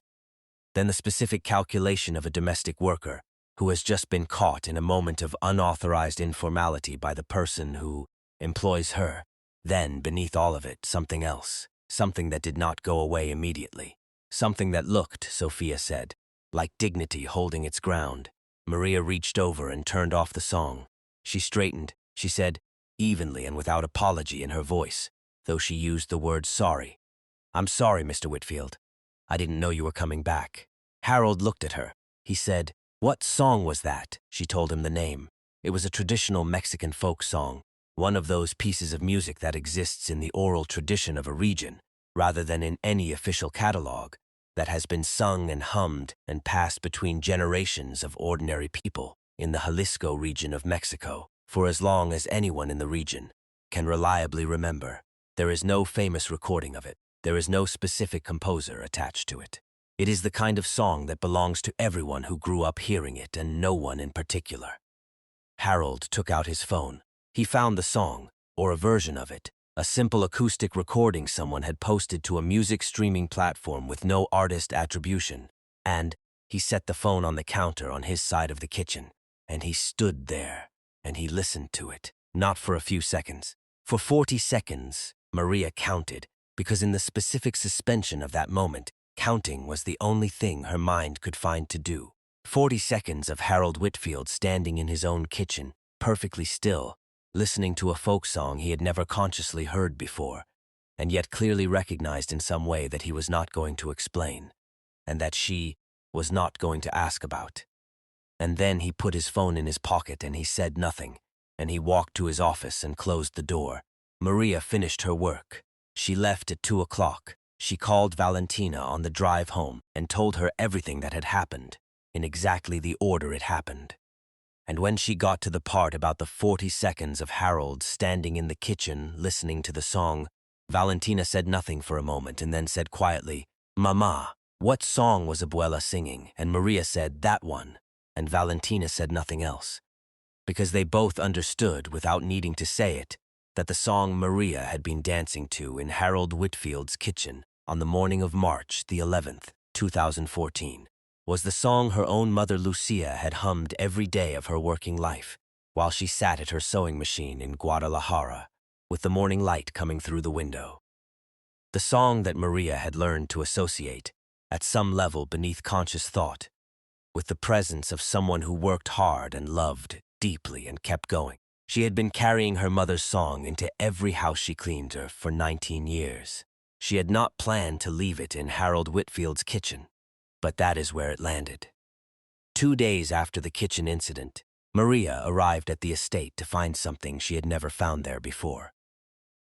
S1: then the specific calculation of a domestic worker who has just been caught in a moment of unauthorized informality by the person who employs her, then, beneath all of it, something else, something that did not go away immediately, something that looked, Sophia said, like dignity holding its ground. Maria reached over and turned off the song. She straightened, she said, evenly and without apology in her voice, though she used the word sorry. "I'm sorry, Mr. Whitfield. I didn't know you were coming back." Harold looked at her. He said, "What song was that?" She told him the name. It was a traditional Mexican folk song, one of those pieces of music that exists in the oral tradition of a region, rather than in any official catalog, that has been sung and hummed and passed between generations of ordinary people in the Jalisco region of Mexico for as long as anyone in the region can reliably remember. There is no famous recording of it. There is no specific composer attached to it. It is the kind of song that belongs to everyone who grew up hearing it and no one in particular. Harold took out his phone. He found the song, or a version of it, a simple acoustic recording someone had posted to a music streaming platform with no artist attribution, and he set the phone on the counter on his side of the kitchen, and he stood there, and he listened to it, not for a few seconds. For 40 seconds, Maria counted, because in the specific suspension of that moment, counting was the only thing her mind could find to do. 40 seconds of Harold Whitfield standing in his own kitchen, perfectly still, listening to a folk song he had never consciously heard before, and yet clearly recognized in some way that he was not going to explain, and that she was not going to ask about. And then he put his phone in his pocket and he said nothing, and he walked to his office and closed the door. Maria finished her work. She left at 2 o'clock. she called Valentina on the drive home and told her everything that had happened, in exactly the order it happened. And when she got to the part about the 40 seconds of Harold standing in the kitchen listening to the song, Valentina said nothing for a moment and then said quietly, "Mama, what song was Abuela singing?" And Maria said, "That one." And Valentina said nothing else, because they both understood, without needing to say it, that the song Maria had been dancing to in Harold Whitfield's kitchen on the morning of March the 11th, 2014, was the song her own mother Lucia had hummed every day of her working life while she sat at her sewing machine in Guadalajara, with the morning light coming through the window. The song that Maria had learned to associate, at some level beneath conscious thought, with the presence of someone who worked hard and loved deeply and kept going. She had been carrying her mother's song into every house she cleaned her for 19 years. She had not planned to leave it in Harold Whitfield's kitchen, but that is where it landed. 2 days after the kitchen incident, Maria arrived at the estate to find something she had never found there before.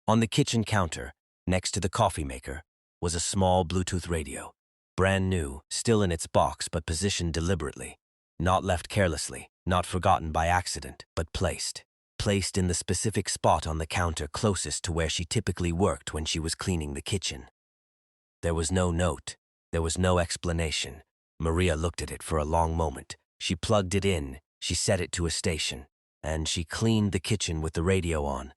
S1: On the kitchen counter, next to the coffee maker, was a small Bluetooth radio, brand new, still in its box but positioned deliberately, not left carelessly, not forgotten by accident, but placed in the specific spot on the counter closest to where she typically worked when she was cleaning the kitchen. There was no note. There was no explanation. Maria looked at it for a long moment. She plugged it in, she set it to a station, and she cleaned the kitchen with the radio on.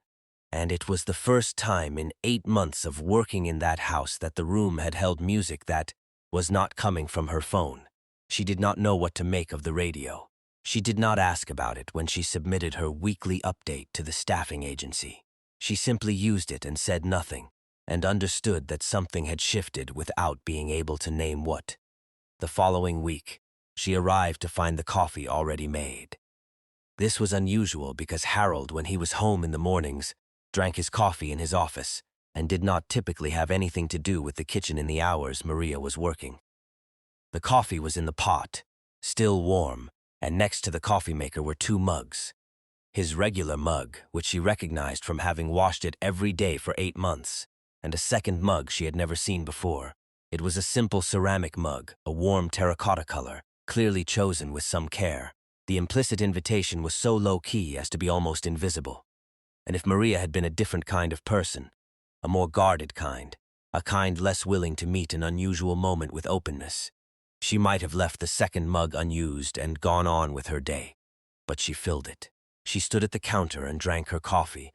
S1: And it was the first time in 8 months of working in that house that the room had held music that was not coming from her phone. She did not know what to make of the radio. She did not ask about it when she submitted her weekly update to the staffing agency. She simply used it and said nothing, and understood that something had shifted without being able to name what. The following week, she arrived to find the coffee already made. This was unusual because Harold, when he was home in the mornings, drank his coffee in his office and did not typically have anything to do with the kitchen in the hours Maria was working. The coffee was in the pot, still warm, and next to the coffee maker were 2 mugs. His regular mug, which she recognized from having washed it every day for 8 months, and a second mug she had never seen before. It was a simple ceramic mug, a warm terracotta color, clearly chosen with some care. The implicit invitation was so low-key as to be almost invisible. And if Maria had been a different kind of person, a more guarded kind, a kind less willing to meet an unusual moment with openness, she might have left the second mug unused and gone on with her day. But she filled it. She stood at the counter and drank her coffee,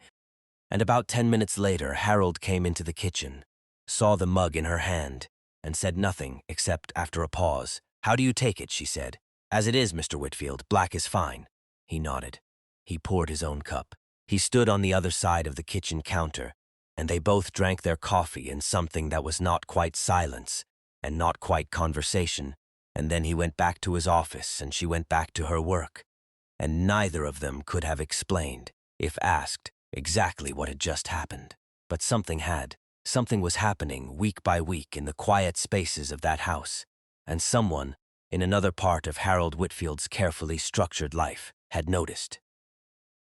S1: and about 10 minutes later Harold came into the kitchen, saw the mug in her hand, and said nothing except, after a pause, "How do you take it?" she said. "As it is, Mr. Whitfield, black is fine." He nodded. He poured his own cup. He stood on the other side of the kitchen counter, and they both drank their coffee in something that was not quite silence and not quite conversation, and then he went back to his office and she went back to her work, and neither of them could have explained, if asked, exactly what had just happened. But something had. Something was happening week by week in the quiet spaces of that house, and someone, in another part of Harold Whitfield's carefully structured life, had noticed.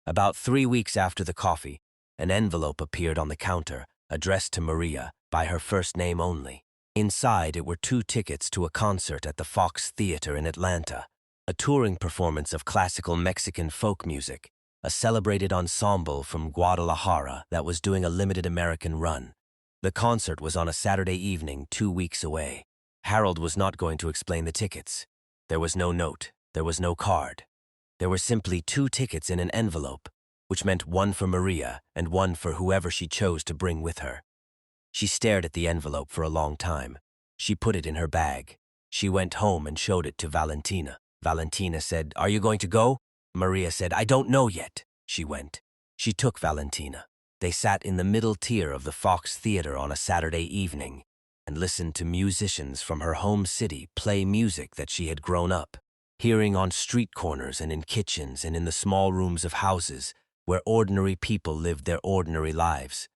S1: About 3 weeks after the coffee, an envelope appeared on the counter, addressed to Maria by her first name only. Inside it were 2 tickets to a concert at the Fox Theater in Atlanta, a touring performance of classical Mexican folk music, a celebrated ensemble from Guadalajara that was doing a limited American run. The concert was on a Saturday evening 2 weeks away. Harold was not going to explain the tickets. There was no note. There was no card. There were simply 2 tickets in an envelope, which meant one for Maria and one for whoever she chose to bring with her. She stared at the envelope for a long time. She put it in her bag. She went home and showed it to Valentina. Valentina said, "Are you going to go?" Maria said, "I don't know yet." She went. She took Valentina. They sat in the middle tier of the Fox Theater on a Saturday evening and listened to musicians from her home city play music that she had grown up hearing on street corners and in kitchens and in the small rooms of houses where ordinary people lived their ordinary lives.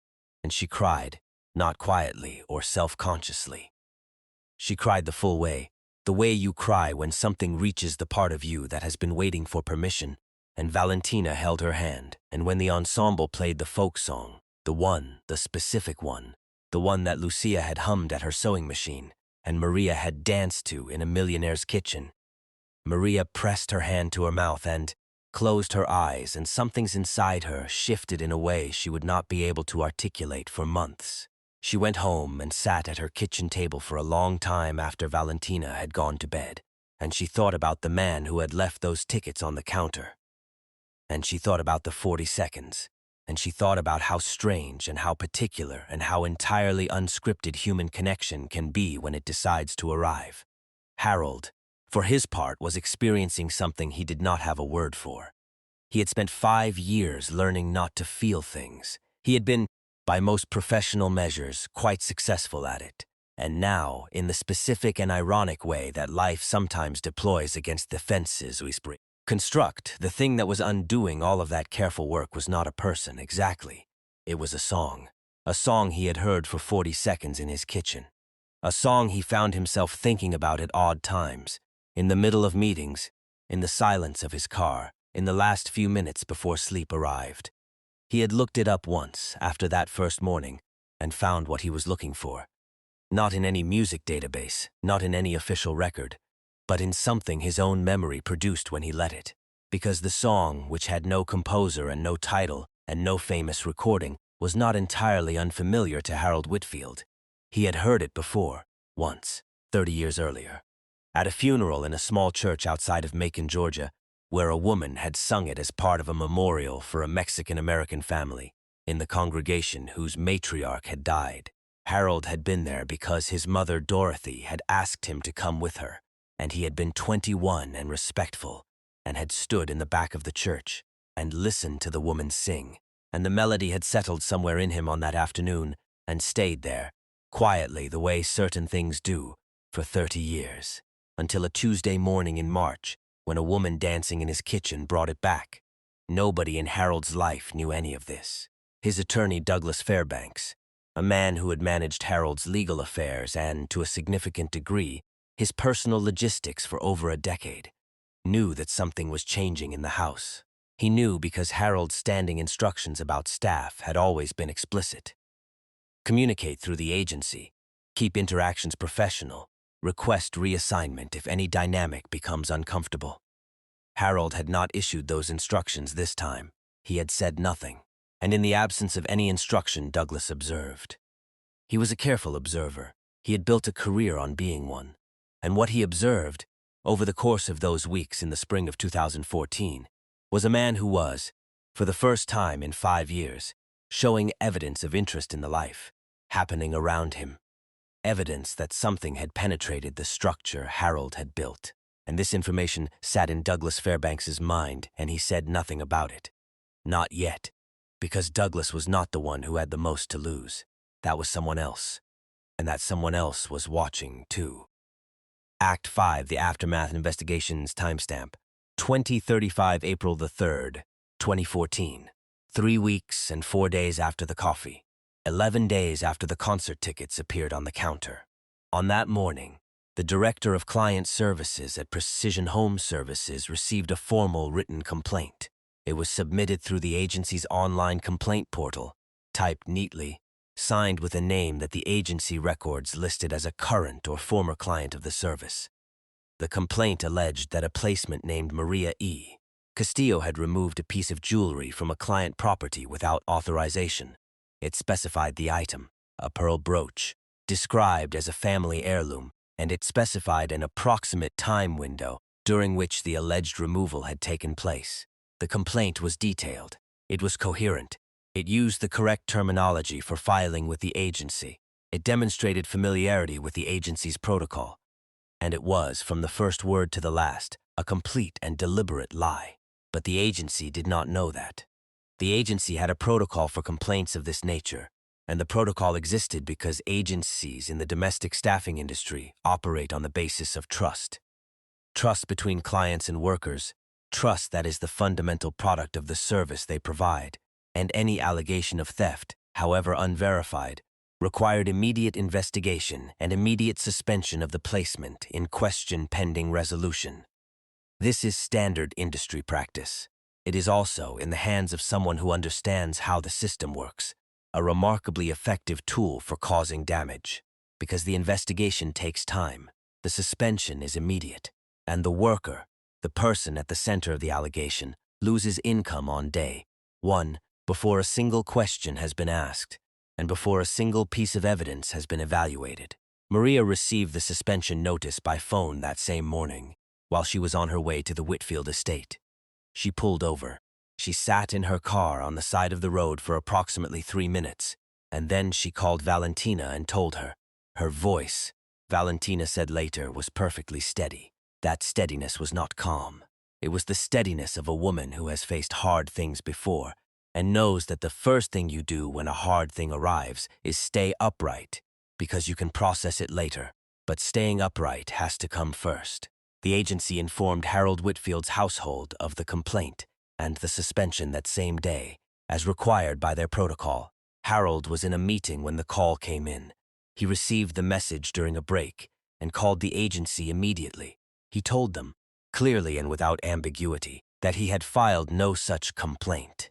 S1: And she cried, not quietly or self-consciously. She cried the full way, the way you cry when something reaches the part of you that has been waiting for permission. And Valentina held her hand, and when the ensemble played the folk song, the specific one, the one that Lucia had hummed at her sewing machine, and Maria had danced to in a millionaire's kitchen. Maria pressed her hand to her mouth and closed her eyes, and something's inside her shifted in a way she would not be able to articulate for months. She went home and sat at her kitchen table for a long time after Valentina had gone to bed, and she thought about the man who had left those tickets on the counter. And she thought about the 40 seconds, and she thought about how strange and how particular and how entirely unscripted human connection can be when it decides to arrive. Harold, for his part, was experiencing something he did not have a word for. He had spent 5 years learning not to feel things. He had been, by most professional measures, quite successful at it. And now, in the specific and ironic way that life sometimes deploys against the fences we construct, the thing that was undoing all of that careful work was not a person, exactly. It was a song he had heard for 40 seconds in his kitchen. A song he found himself thinking about at odd times, in the middle of meetings, in the silence of his car, in the last few minutes before sleep arrived. He had looked it up once, after that first morning, and found what he was looking for. Not in any music database, not in any official record, but in something his own memory produced when he let it. Because the song, which had no composer and no title and no famous recording, was not entirely unfamiliar to Harold Whitfield. He had heard it before, once, 30 years earlier, at a funeral in a small church outside of Macon, Georgia, where a woman had sung it as part of a memorial for a Mexican-American family in the congregation whose matriarch had died. Harold had been there because his mother, Dorothy, had asked him to come with her, and he had been 21 and respectful, and had stood in the back of the church and listened to the woman sing, and the melody had settled somewhere in him on that afternoon and stayed there, quietly the way certain things do, for 30 years, until a Tuesday morning in March, when a woman dancing in his kitchen brought it back. Nobody in Harold's life knew any of this. His attorney, Douglas Fairbanks, a man who had managed Harold's legal affairs and, to a significant degree, his personal logistics for over a decade, knew that something was changing in the house. He knew because Harold's standing instructions about staff had always been explicit. Communicate through the agency, keep interactions professional, request reassignment if any dynamic becomes uncomfortable. Harold had not issued those instructions this time. He had said nothing, and in the absence of any instruction, Douglas observed. He was a careful observer. He had built a career on being one. And what he observed, over the course of those weeks in the spring of 2014, was a man who was, for the first time in 5 years, showing evidence of interest in the life happening around him. Evidence that something had penetrated the structure Harold had built. And this information sat in Douglas Fairbanks's mind, and he said nothing about it. Not yet, because Douglas was not the one who had the most to lose. That was someone else. And that someone else was watching, too. Act 5, The Aftermath Investigations timestamp, 2035 April the 3rd, 2014. 3 weeks and 4 days after the coffee. 11 days after the concert tickets appeared on the counter. On that morning, the Director of Client Services at Precision Home Services received a formal written complaint. It was submitted through the agency's online complaint portal, typed neatly, signed with a name that the agency records listed as a current or former client of the service. The complaint alleged that a placement named Maria E. Castillo had removed a piece of jewelry from a client property without authorization. It specified the item, a pearl brooch, described as a family heirloom, and it specified an approximate time window during which the alleged removal had taken place. The complaint was detailed. It was coherent. It used the correct terminology for filing with the agency. It demonstrated familiarity with the agency's protocol. And it was, from the first word to the last, a complete and deliberate lie. But the agency did not know that. The agency had a protocol for complaints of this nature, and the protocol existed because agencies in the domestic staffing industry operate on the basis of trust. Trust between clients and workers, trust that is the fundamental product of the service they provide, and any allegation of theft, however unverified, required immediate investigation and immediate suspension of the placement in question pending resolution. This is standard industry practice. It is also in the hands of someone who understands how the system works, a remarkably effective tool for causing damage, because the investigation takes time, the suspension is immediate, and the worker, the person at the center of the allegation, loses income on day one before a single question has been asked and before a single piece of evidence has been evaluated. Maria received the suspension notice by phone that same morning while she was on her way to the Whitfield estate. She pulled over. She sat in her car on the side of the road for approximately 3 minutes, and then she called Valentina and told her. Her voice, Valentina said later, was perfectly steady. That steadiness was not calm. It was the steadiness of a woman who has faced hard things before and knows that the first thing you do when a hard thing arrives is stay upright, because you can process it later, but staying upright has to come first. The agency informed Harold Whitfield's household of the complaint and the suspension that same day, as required by their protocol. Harold was in a meeting when the call came in. He received the message during a break and called the agency immediately. He told them, clearly and without ambiguity, that he had filed no such complaint.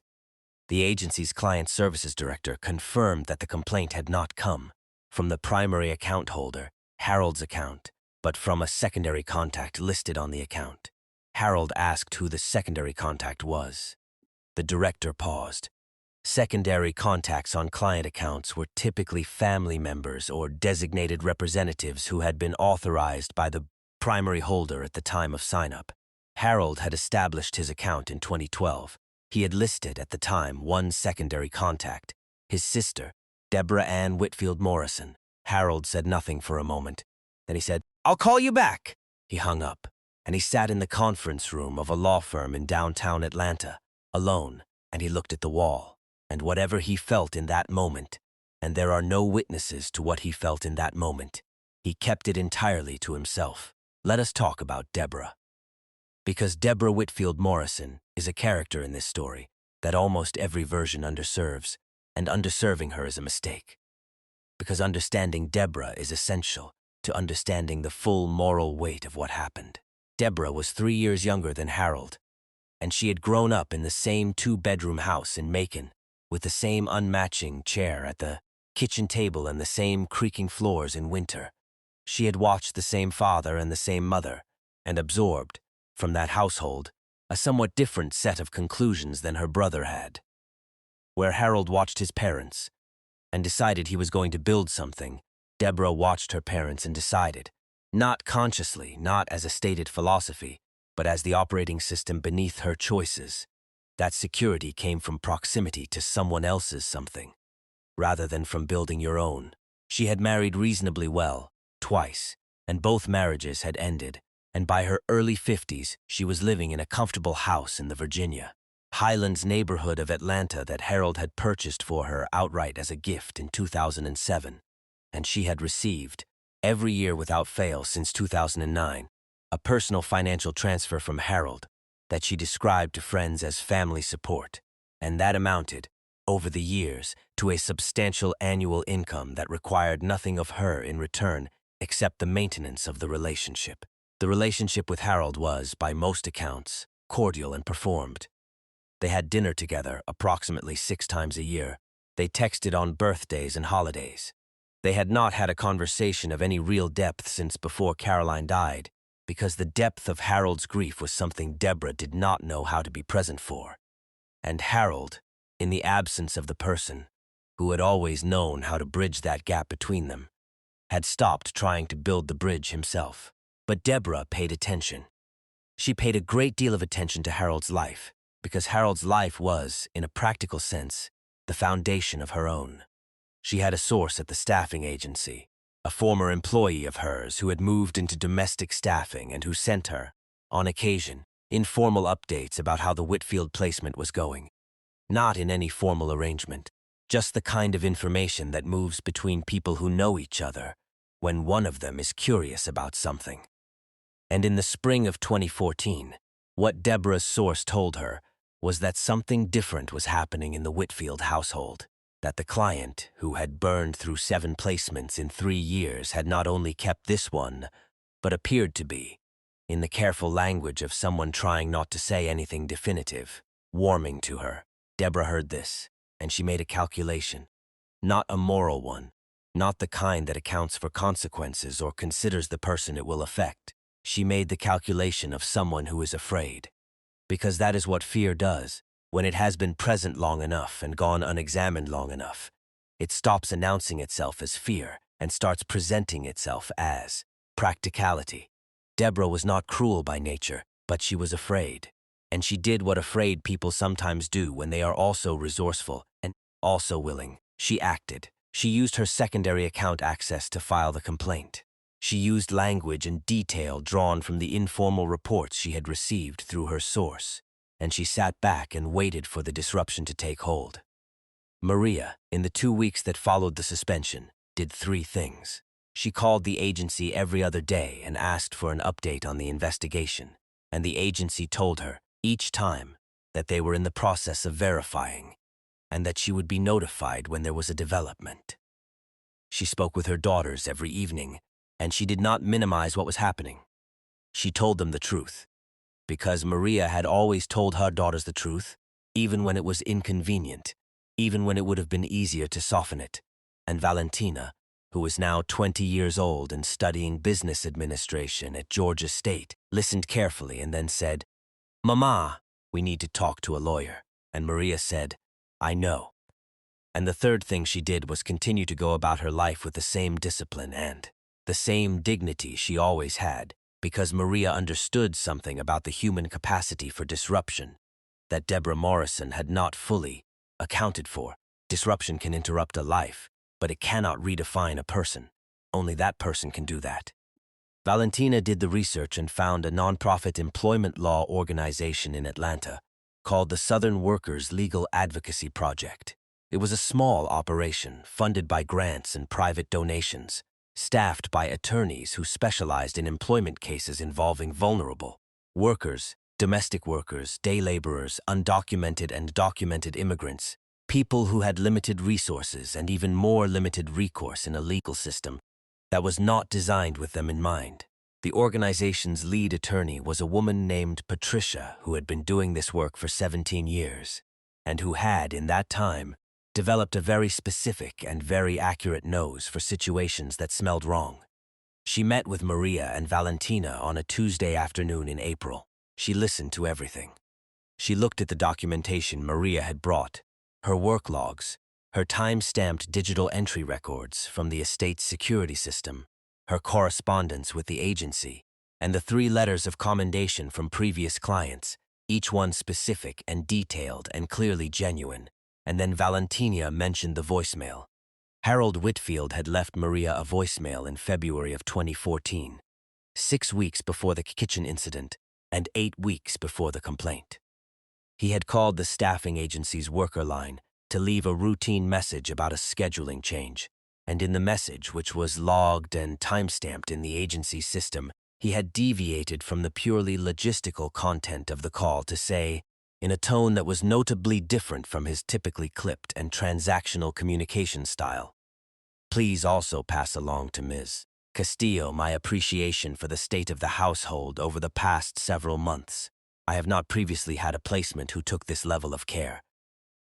S1: The agency's client services director confirmed that the complaint had not come from the primary account holder, Harold's account, but from a secondary contact listed on the account. Harold asked who the secondary contact was. The director paused. Secondary contacts on client accounts were typically family members or designated representatives who had been authorized by the primary holder at the time of sign-up. Harold had established his account in 2012. He had listed at the time one secondary contact, his sister, Deborah Ann Whitfield Morrison. Harold said nothing for a moment. Then he said, "I'll call you back." He hung up, and he sat in the conference room of a law firm in downtown Atlanta, alone, and he looked at the wall. And whatever he felt in that moment, and there are no witnesses to what he felt in that moment, he kept it entirely to himself. Let us talk about Deborah. Because Deborah Whitfield Morrison is a character in this story that almost every version underserves, and underserving her is a mistake. Because understanding Deborah is essential to understanding the full moral weight of what happened. Deborah was 3 years younger than Harold, and she had grown up in the same 2-bedroom house in Macon, with the same unmatching chair at the kitchen table and the same creaking floors in winter. She had watched the same father and the same mother, and absorbed, from that household, a somewhat different set of conclusions than her brother had. Where Harold watched his parents and decided he was going to build something, Deborah watched her parents and decided, not consciously, not as a stated philosophy, but as the operating system beneath her choices. That security came from proximity to someone else's something, rather than from building your own. She had married reasonably well, twice, and both marriages had ended, and by her early 50s, she was living in a comfortable house in the Virginia Highlands neighborhood of Atlanta that Harold had purchased for her outright as a gift in 2007, and she had received, every year without fail since 2009, a personal financial transfer from Harold that she described to friends as family support, and that amounted, over the years, to a substantial annual income that required nothing of her in return except the maintenance of the relationship. The relationship with Harold was, by most accounts, cordial and performed. They had dinner together approximately 6 times a year. They texted on birthdays and holidays. They had not had a conversation of any real depth since before Caroline died, because the depth of Harold's grief was something Deborah did not know how to be present for. And Harold, in the absence of the person who had always known how to bridge that gap between them, had stopped trying to build the bridge himself. But Deborah paid attention. She paid a great deal of attention to Harold's life, because Harold's life was, in a practical sense, the foundation of her own. She had a source at the staffing agency, a former employee of hers who had moved into domestic staffing and who sent her, on occasion, informal updates about how the Whitfield placement was going. Not in any formal arrangement, just the kind of information that moves between people who know each other when one of them is curious about something. And in the spring of 2014, what Deborah's source told her was that something different was happening in the Whitfield household, that the client, who had burned through 7 placements in 3 years, had not only kept this one, but appeared to be, in the careful language of someone trying not to say anything definitive, warming to her. Deborah heard this, and she made a calculation. not a moral one, not the kind that accounts for consequences or considers the person it will affect. She made the calculation of someone who is afraid. Because that is what fear does. When it has been present long enough and gone unexamined long enough, it stops announcing itself as fear and starts presenting itself as practicality. Deborah was not cruel by nature, but she was afraid. And she did what afraid people sometimes do when they are also resourceful and also willing. She acted. She used her secondary account access to file the complaint. She used language and detail drawn from the informal reports she had received through her source, and she sat back and waited for the disruption to take hold. Maria, in the 2 weeks that followed the suspension, did 3 things. She called the agency every other day and asked for an update on the investigation, and the agency told her, each time, that they were in the process of verifying, and that she would be notified when there was a development. She spoke with her daughters every evening, and she did not minimize what was happening. She told them the truth, because Maria had always told her daughters the truth, even when it was inconvenient, even when it would have been easier to soften it. And Valentina, who was now 20 years old and studying business administration at Georgia State, listened carefully and then said, "Mama, we need to talk to a lawyer." And Maria said, "I know." And the third thing she did was continue to go about her life with the same discipline and the same dignity she always had, because Maria understood something about the human capacity for disruption that Deborah Morrison had not fully accounted for. Disruption can interrupt a life, but it cannot redefine a person. Only that person can do that. Valentina did the research and found a nonprofit employment law organization in Atlanta called the Southern Workers Legal Advocacy Project. It was a small operation funded by grants and private donations, staffed by attorneys who specialized in employment cases involving vulnerable workers, domestic workers, day laborers, undocumented and documented immigrants, people who had limited resources and even more limited recourse in a legal system that was not designed with them in mind. The organization's lead attorney was a woman named Patricia who had been doing this work for 17 years, and who had, in that time, developed a very specific and very accurate nose for situations that smelled wrong. She met with Maria and Valentina on a Tuesday afternoon in April. She listened to everything. She looked at the documentation Maria had brought, her work logs, her time-stamped digital entry records from the estate's security system, her correspondence with the agency, and the 3 letters of commendation from previous clients, each one specific and detailed and clearly genuine. And then Valentina mentioned the voicemail. Harold Whitfield had left Maria a voicemail in February of 2014, 6 weeks before the kitchen incident and 8 weeks before the complaint. He had called the staffing agency's worker line to leave a routine message about a scheduling change, and in the message, which was logged and timestamped in the agency's system, he had deviated from the purely logistical content of the call to say, in a tone that was notably different from his typically clipped and transactional communication style, "Please also pass along to Ms. Castillo my appreciation for the state of the household over the past several months. I have not previously had a placement who took this level of care.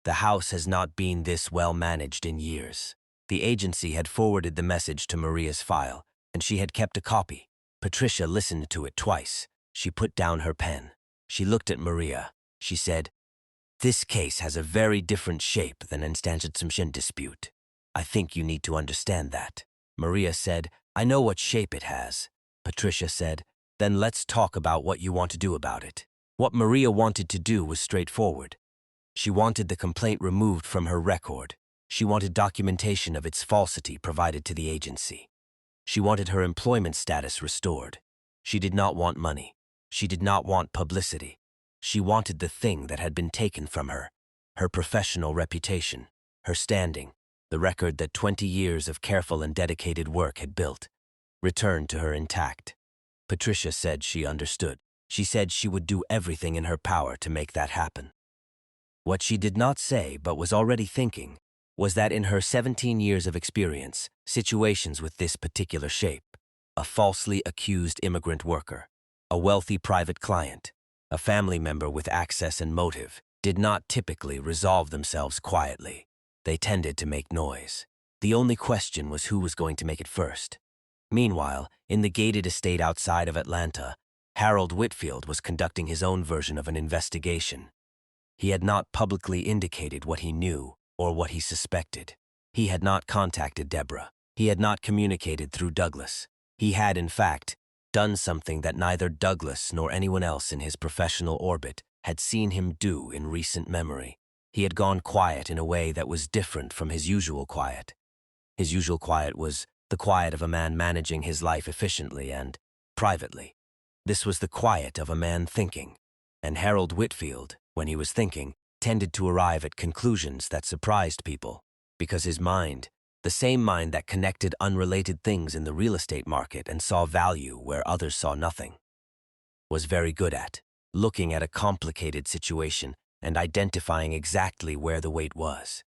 S1: The house has not been this well managed in years." The agency had forwarded the message to Maria's file, and she had kept a copy. Patricia listened to it twice. She put down her pen. She looked at Maria. She said, "This case has a very different shape than an instantiation dispute. I think you need to understand that." Maria said, "I know what shape it has." Patricia said, "Then let's talk about what you want to do about it." What Maria wanted to do was straightforward. She wanted the complaint removed from her record. She wanted documentation of its falsity provided to the agency. She wanted her employment status restored. She did not want money. She did not want publicity. She wanted the thing that had been taken from her, her professional reputation, her standing, the record that 20 years of careful and dedicated work had built, returned to her intact. Patricia said she understood. She said she would do everything in her power to make that happen. What she did not say, but was already thinking, was that in her 17 years of experience, situations with this particular shape, a falsely accused immigrant worker, a wealthy private client, a family member with access and motive, did not typically resolve themselves quietly. They tended to make noise. The only question was who was going to make it first. Meanwhile, in the gated estate outside of Atlanta, Harold Whitfield was conducting his own version of an investigation. He had not publicly indicated what he knew or what he suspected. He had not contacted Deborah. He had not communicated through Douglas. He had, in fact, done something that neither Douglas nor anyone else in his professional orbit had seen him do in recent memory. He had gone quiet in a way that was different from his usual quiet. His usual quiet was the quiet of a man managing his life efficiently and privately. This was the quiet of a man thinking, and Harold Whitfield, when he was thinking, tended to arrive at conclusions that surprised people, because his mind, the same mind that connected unrelated things in the real estate market and saw value where others saw nothing, was very good at looking at a complicated situation and identifying exactly where the weight was.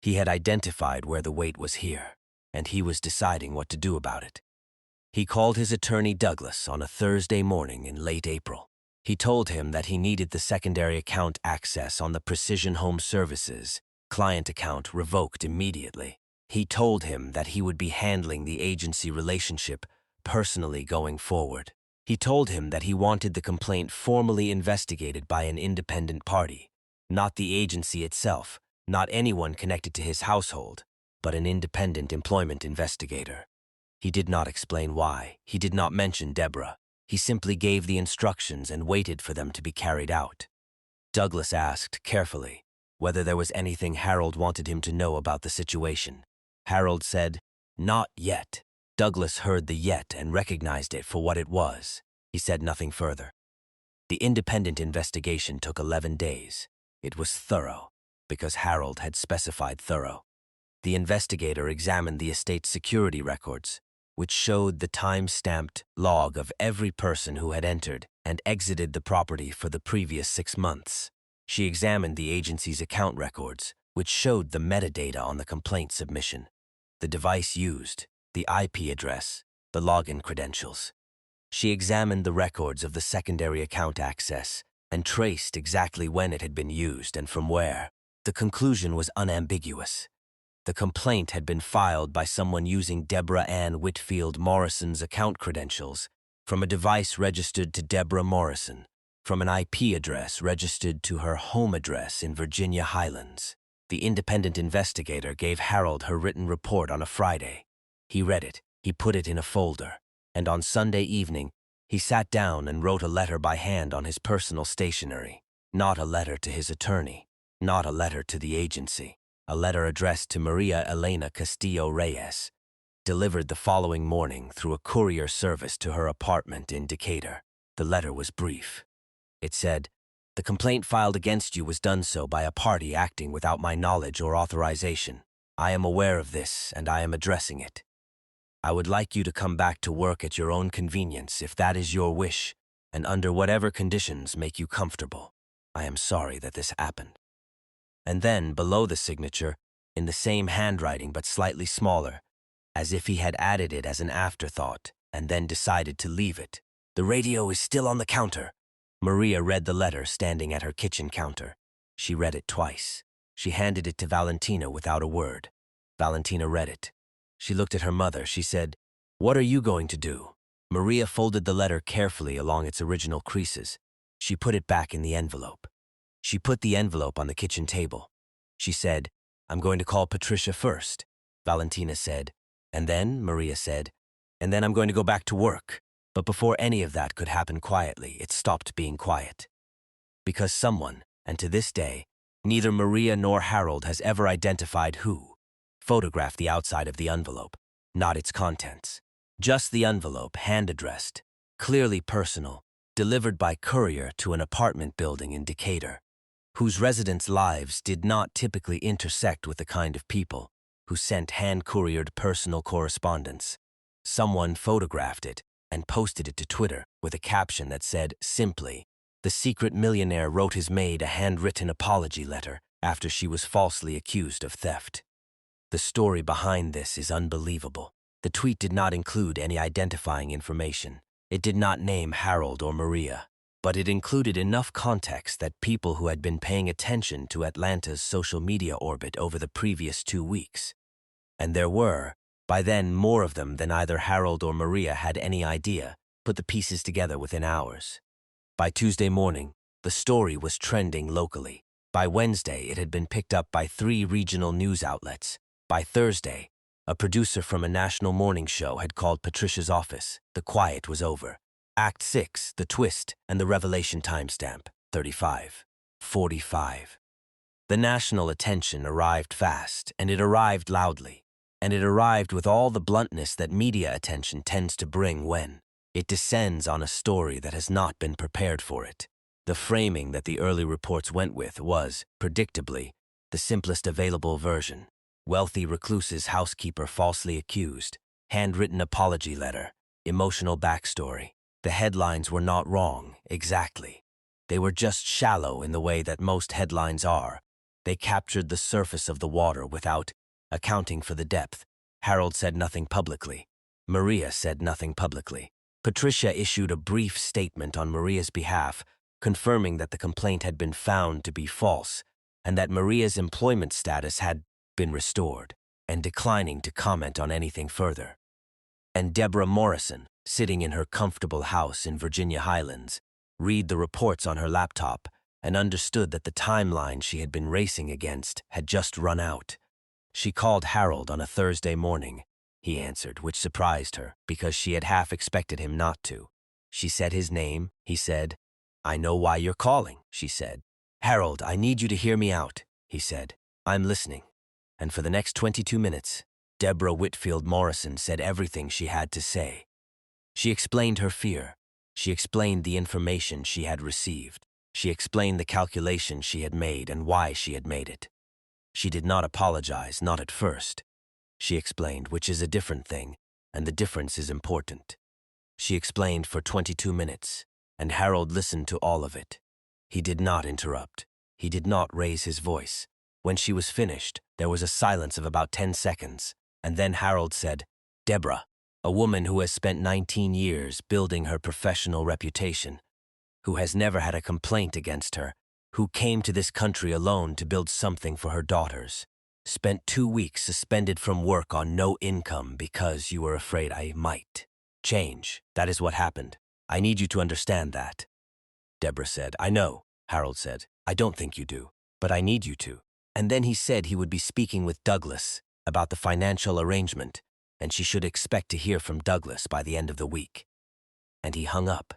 S1: He had identified where the weight was here, and he was deciding what to do about it. He called his attorney Douglas on a Thursday morning in late April. He told him that he needed the secondary account access on the Precision Home Services client account revoked immediately. He told him that he would be handling the agency relationship personally going forward. He told him that he wanted the complaint formally investigated by an independent party, not the agency itself, not anyone connected to his household, but an independent employment investigator. He did not explain why. He did not mention Deborah. He simply gave the instructions and waited for them to be carried out. Douglas asked, carefully, whether there was anything Harold wanted him to know about the situation. Harold said, "Not yet." Douglas heard the yet and recognized it for what it was. He said nothing further. The independent investigation took 11 days. It was thorough, because Harold had specified thorough. The investigator examined the estate's security records, which showed the time-stamped log of every person who had entered and exited the property for the previous 6 months. She examined the agency's account records, which showed the metadata on the complaint submission, the device used, the IP address, the login credentials. She examined the records of the secondary account access and traced exactly when it had been used and from where. The conclusion was unambiguous. The complaint had been filed by someone using Deborah Ann Whitfield Morrison's account credentials from a device registered to Deborah Morrison, from an IP address registered to her home address in Virginia Highlands. The independent investigator gave Harold her written report on a Friday. He read it, he put it in a folder, and on Sunday evening, he sat down and wrote a letter by hand on his personal stationery. Not a letter to his attorney, not a letter to the agency. A letter addressed to Maria Elena Castillo Reyes, delivered the following morning through a courier service to her apartment in Decatur. The letter was brief. It said, "The complaint filed against you was done so by a party acting without my knowledge or authorization. I am aware of this, and I am addressing it. I would like you to come back to work at your own convenience if that is your wish, and under whatever conditions make you comfortable. I am sorry that this happened." And then, below the signature, in the same handwriting but slightly smaller, as if he had added it as an afterthought and then decided to leave it, "The radio is still on the counter." Maria read the letter standing at her kitchen counter. She read it twice. She handed it to Valentina without a word. Valentina read it. She looked at her mother. She said, "What are you going to do?" Maria folded the letter carefully along its original creases. She put it back in the envelope. She put the envelope on the kitchen table. She said, "I'm going to call Patricia first." Valentina said, "And then," Maria said, "and then I'm going to go back to work." But before any of that could happen quietly, it stopped being quiet. Because someone, and to this day, neither Maria nor Harold has ever identified who, photographed the outside of the envelope, not its contents. Just the envelope, hand-addressed, clearly personal, delivered by courier to an apartment building in Decatur, whose residents' lives did not typically intersect with the kind of people who sent hand-couriered personal correspondence. Someone photographed it and posted it to Twitter with a caption that said, simply, "The secret millionaire wrote his maid a handwritten apology letter after she was falsely accused of theft." The story behind this is unbelievable. The tweet did not include any identifying information. It did not name Harold or Maria. but it included enough context that people who had been paying attention to Atlanta's social media orbit over the previous 2 weeks, and there were, by then, more of them than either Harold or Maria had any idea, put the pieces together within hours. By Tuesday morning, the story was trending locally. By Wednesday, it had been picked up by 3 regional news outlets. By Thursday, a producer from a national morning show had called Patricia's office. The quiet was over. Act 6, the twist, and the revelation timestamp, 35:45. The national attention arrived fast, and it arrived loudly, and it arrived with all the bluntness that media attention tends to bring when it descends on a story that has not been prepared for it. The framing that the early reports went with was, predictably, the simplest available version. Wealthy recluse's housekeeper falsely accused, handwritten apology letter, emotional backstory. The headlines were not wrong, exactly. They were just shallow in the way that most headlines are. They captured the surface of the water without accounting for the depth. Harold said nothing publicly. Maria said nothing publicly. Patricia issued a brief statement on Maria's behalf, confirming that the complaint had been found to be false and that Maria's employment status had been restored, and declining to comment on anything further. And Deborah Morrison, sitting in her comfortable house in Virginia Highlands, read the reports on her laptop and understood that the timeline she had been racing against had just run out. She called Harold on a Thursday morning. He answered, which surprised her, because she had half expected him not to. She said his name. He said, "I know why you're calling," she said. "Harold, I need you to hear me out," he said. "I'm listening." And for the next 22 minutes, Deborah Whitfield Morrison said everything she had to say. She explained her fear. She explained the information she had received. She explained the calculation she had made and why she had made it. She did not apologize, not at first. She explained, which is a different thing, and the difference is important. She explained for 22 minutes, and Harold listened to all of it. He did not interrupt. He did not raise his voice. When she was finished, there was a silence of about 10 seconds, and then Harold said, "Deborah, a woman who has spent 19 years building her professional reputation, who has never had a complaint against her, who came to this country alone to build something for her daughters, spent 2 weeks suspended from work on no income because you were afraid I might change. That is what happened. I need you to understand that." Deborah said, "I know," Harold said. "I don't think you do, but I need you to." And then he said he would be speaking with Douglas about the financial arrangement, and she should expect to hear from Douglas by the end of the week. And he hung up.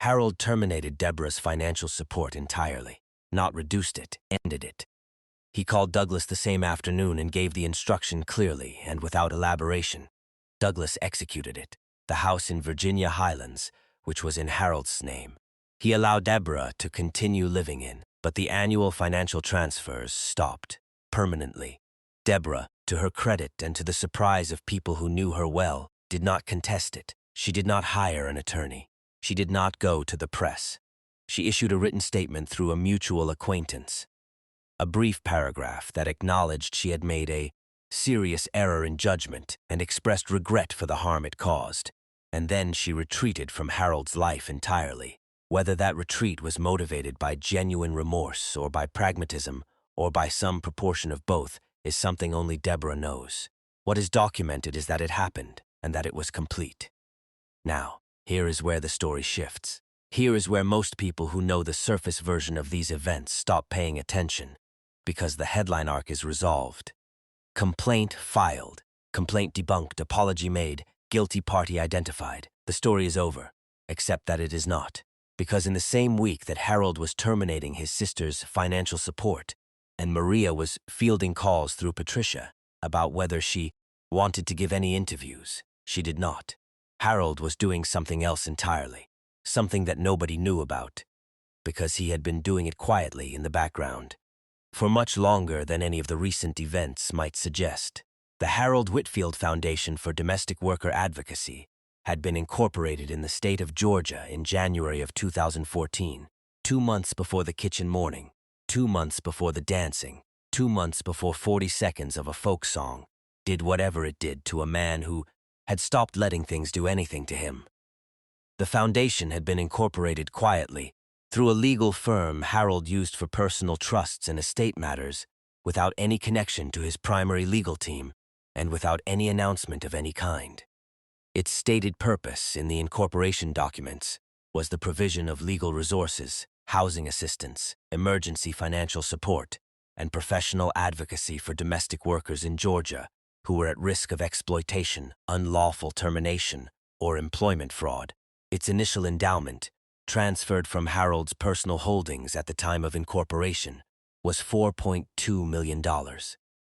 S1: Harold terminated Deborah's financial support entirely, not reduced it, ended it. He called Douglas the same afternoon and gave the instruction clearly and without elaboration. Douglas executed it. The house in Virginia Highlands, which was in Harold's name, he allowed Deborah to continue living in, but the annual financial transfers stopped permanently. Deborah, to her credit and to the surprise of people who knew her well, did not contest it. She did not hire an attorney. She did not go to the press. She issued a written statement through a mutual acquaintance. A brief paragraph that acknowledged she had made a serious error in judgment and expressed regret for the harm it caused. And then she retreated from Harold's life entirely. Whether that retreat was motivated by genuine remorse or by pragmatism or by some proportion of both is something only Deborah knows. What is documented is that it happened and that it was complete. Now, here is where the story shifts. Here is where most people who know the surface version of these events stop paying attention, because the headline arc is resolved. Complaint filed. Complaint debunked. Apology made. Guilty party identified. The story is over, except that it is not. Because in the same week that Harold was terminating his sister's financial support, and Maria was fielding calls through Patricia about whether she wanted to give any interviews, she did not. Harold was doing something else entirely, something that nobody knew about, because he had been doing it quietly in the background, for much longer than any of the recent events might suggest. The Harold Whitfield Foundation for Domestic Worker Advocacy had been incorporated in the state of Georgia in January of 2014, 2 months before the kitchen morning, 2 months before the dancing, 2 months before 40 seconds of a folk song did whatever it did to a man who had stopped letting things do anything to him. The foundation had been incorporated quietly, through a legal firm Harold used for personal trusts and estate matters, without any connection to his primary legal team, and without any announcement of any kind. Its stated purpose in the incorporation documents was the provision of legal resources, housing assistance, emergency financial support, and professional advocacy for domestic workers in Georgia who were at risk of exploitation, unlawful termination, or employment fraud. Its initial endowment, transferred from Harold's personal holdings at the time of incorporation, was $4.2 million.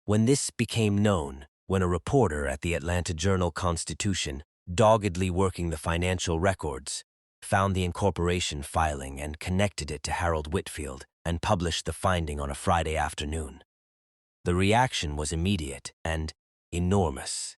S1: When this became known, when a reporter at the Atlanta Journal-Constitution, doggedly working the financial records, found the incorporation filing and connected it to Harold Whitfield and published the finding on a Friday afternoon, the reaction was immediate and enormous,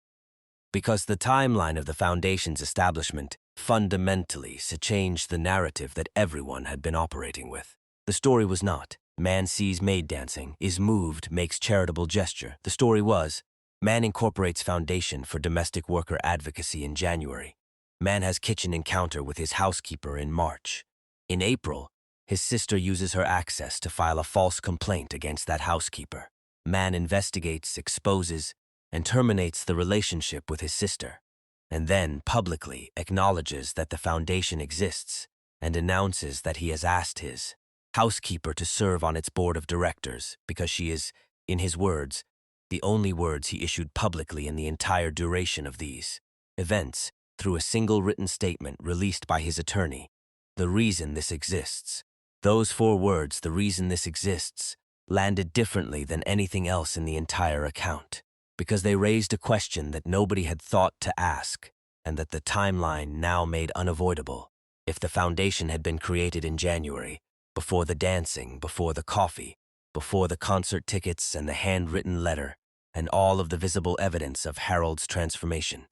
S1: because the timeline of the foundation's establishment fundamentally changed the narrative that everyone had been operating with. The story was not, man sees maid dancing, is moved, makes charitable gesture. The story was, man incorporates foundation for domestic worker advocacy in January. Man has kitchen encounter with his housekeeper in March. In April, his sister uses her access to file a false complaint against that housekeeper. Man investigates, exposes, and terminates the relationship with his sister, and then publicly acknowledges that the foundation exists and announces that he has asked his housekeeper to serve on its board of directors because she is, in his words, the only words he issued publicly in the entire duration of these events, through a single written statement released by his attorney. The reason this exists. Those 4 words, the reason this exists, landed differently than anything else in the entire account, because they raised a question that nobody had thought to ask, and that the timeline now made unavoidable. If the foundation had been created in January, before the dancing, before the coffee, before the concert tickets and the handwritten letter, and all of the visible evidence of Harold's transformation,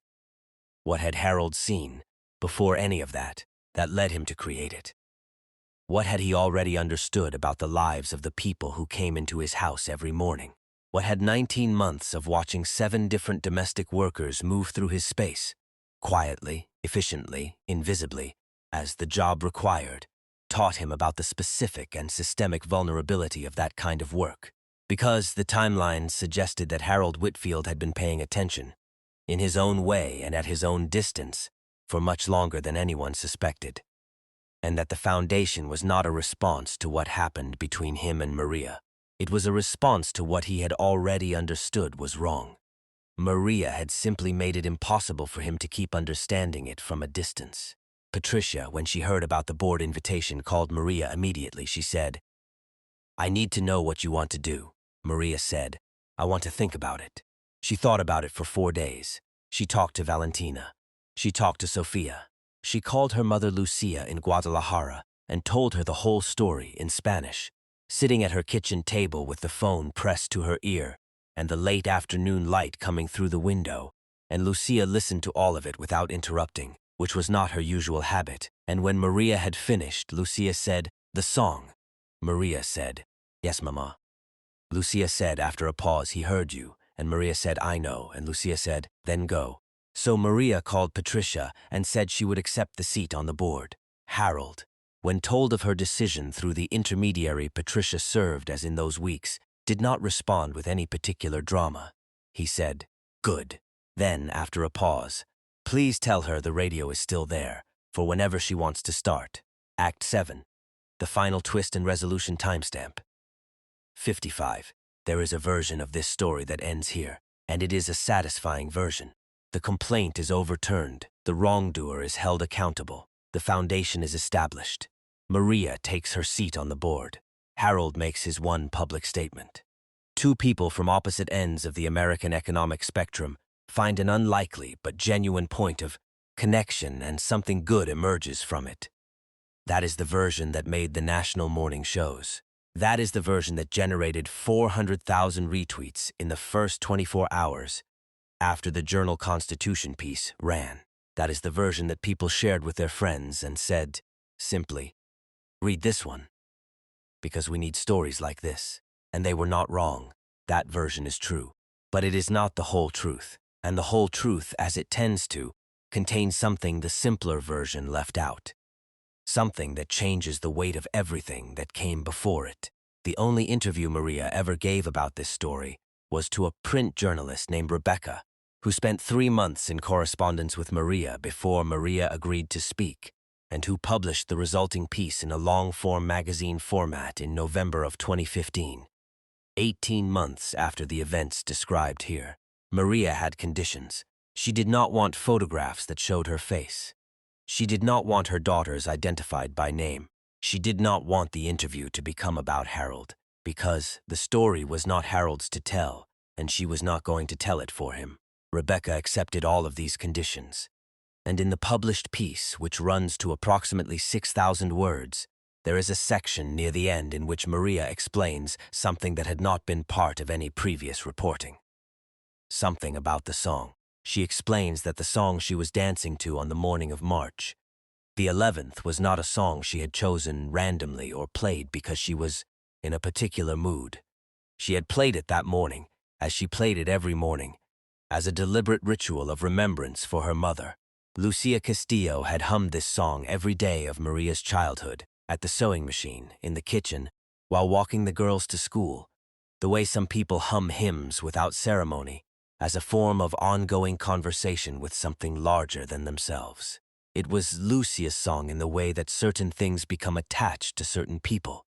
S1: what had Harold seen, before any of that led him to create it? What had he already understood about the lives of the people who came into his house every morning? What had 19 months of watching 7 different domestic workers move through his space, quietly, efficiently, invisibly, as the job required, taught him about the specific and systemic vulnerability of that kind of work? Because the timeline suggested that Harold Whitfield had been paying attention, in his own way and at his own distance, for much longer than anyone suspected, and that the foundation was not a response to what happened between him and Maria. It was a response to what he had already understood was wrong. Maria had simply made it impossible for him to keep understanding it from a distance. Patricia, when she heard about the board invitation, called Maria immediately. She said, "I need to know what you want to do." Maria said, "I want to think about it." She thought about it for 4 days. She talked to Valentina. She talked to Sofia. She called her mother Lucia in Guadalajara and told her the whole story in Spanish, sitting at her kitchen table with the phone pressed to her ear and the late afternoon light coming through the window, and Lucia listened to all of it without interrupting, which was not her usual habit. And when Maria had finished, Lucia said, "The song." Maria said, "Yes, Mama." Lucia said after a pause, "He heard you," and Maria said, "I know," and Lucia said, "Then go." So Maria called Patricia and said she would accept the seat on the board. Harold, when told of her decision through the intermediary Patricia served as in those weeks, did not respond with any particular drama. He said, "Good." Then, after a pause, "Please tell her the radio is still there, for whenever she wants to start." Act 7. The final twist and resolution timestamp. 55. There is a version of this story that ends here, and it is a satisfying version. The complaint is overturned. The wrongdoer is held accountable. The foundation is established. Maria takes her seat on the board. Harold makes his one public statement. 2 people from opposite ends of the American economic spectrum find an unlikely but genuine point of connection, and something good emerges from it. That is the version that made the national morning shows. That is the version that generated 400,000 retweets in the first 24 hours after the Journal-Constitution piece ran. That is the version that people shared with their friends and said, simply, "Read this one, because we need stories like this." And they were not wrong. That version is true. But it is not the whole truth. And the whole truth, as it tends to, contains something the simpler version left out. Something that changes the weight of everything that came before it. The only interview Maria ever gave about this story was to a print journalist named Rebecca, who spent 3 months in correspondence with Maria before Maria agreed to speak, and who published the resulting piece in a long-form magazine format in November of 2015. 18 months after the events described here. Maria had conditions. She did not want photographs that showed her face. She did not want her daughters identified by name. She did not want the interview to become about Harold, because the story was not Harold's to tell, and she was not going to tell it for him. Rebecca accepted all of these conditions. And in the published piece, which runs to approximately 6,000 words, there is a section near the end in which Maria explains something that had not been part of any previous reporting. Something about the song. She explains that the song she was dancing to on the morning of March, the 11th, was not a song she had chosen randomly or played because she was in a particular mood. She had played it that morning, as she played it every morning, as a deliberate ritual of remembrance for her mother. Lucia Castillo had hummed this song every day of Maria's childhood, at the sewing machine, in the kitchen, while walking the girls to school, the way some people hum hymns without ceremony, as a form of ongoing conversation with something larger than themselves. It was Lucia's song in the way that certain things become attached to certain people,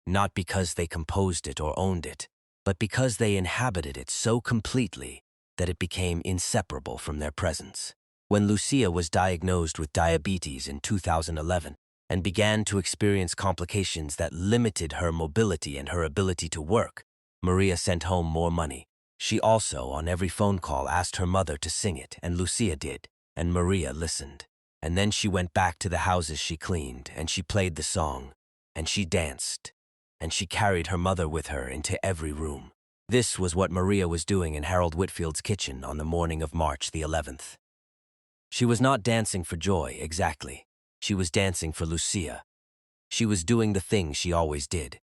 S1: not because they composed it or owned it, but because they inhabited it so completely that it became inseparable from their presence. When Lucia was diagnosed with diabetes in 2011 and began to experience complications that limited her mobility and her ability to work, Maria sent home more money. She also, on every phone call, asked her mother to sing it, and Lucia did, and Maria listened. And then she went back to the houses she cleaned, and she played the song, and she danced, and she carried her mother with her into every room. This was what Maria was doing in Harold Whitfield's kitchen on the morning of March the 11th. She was not dancing for joy, exactly. She was dancing for Lucia. She was doing the thing she always did,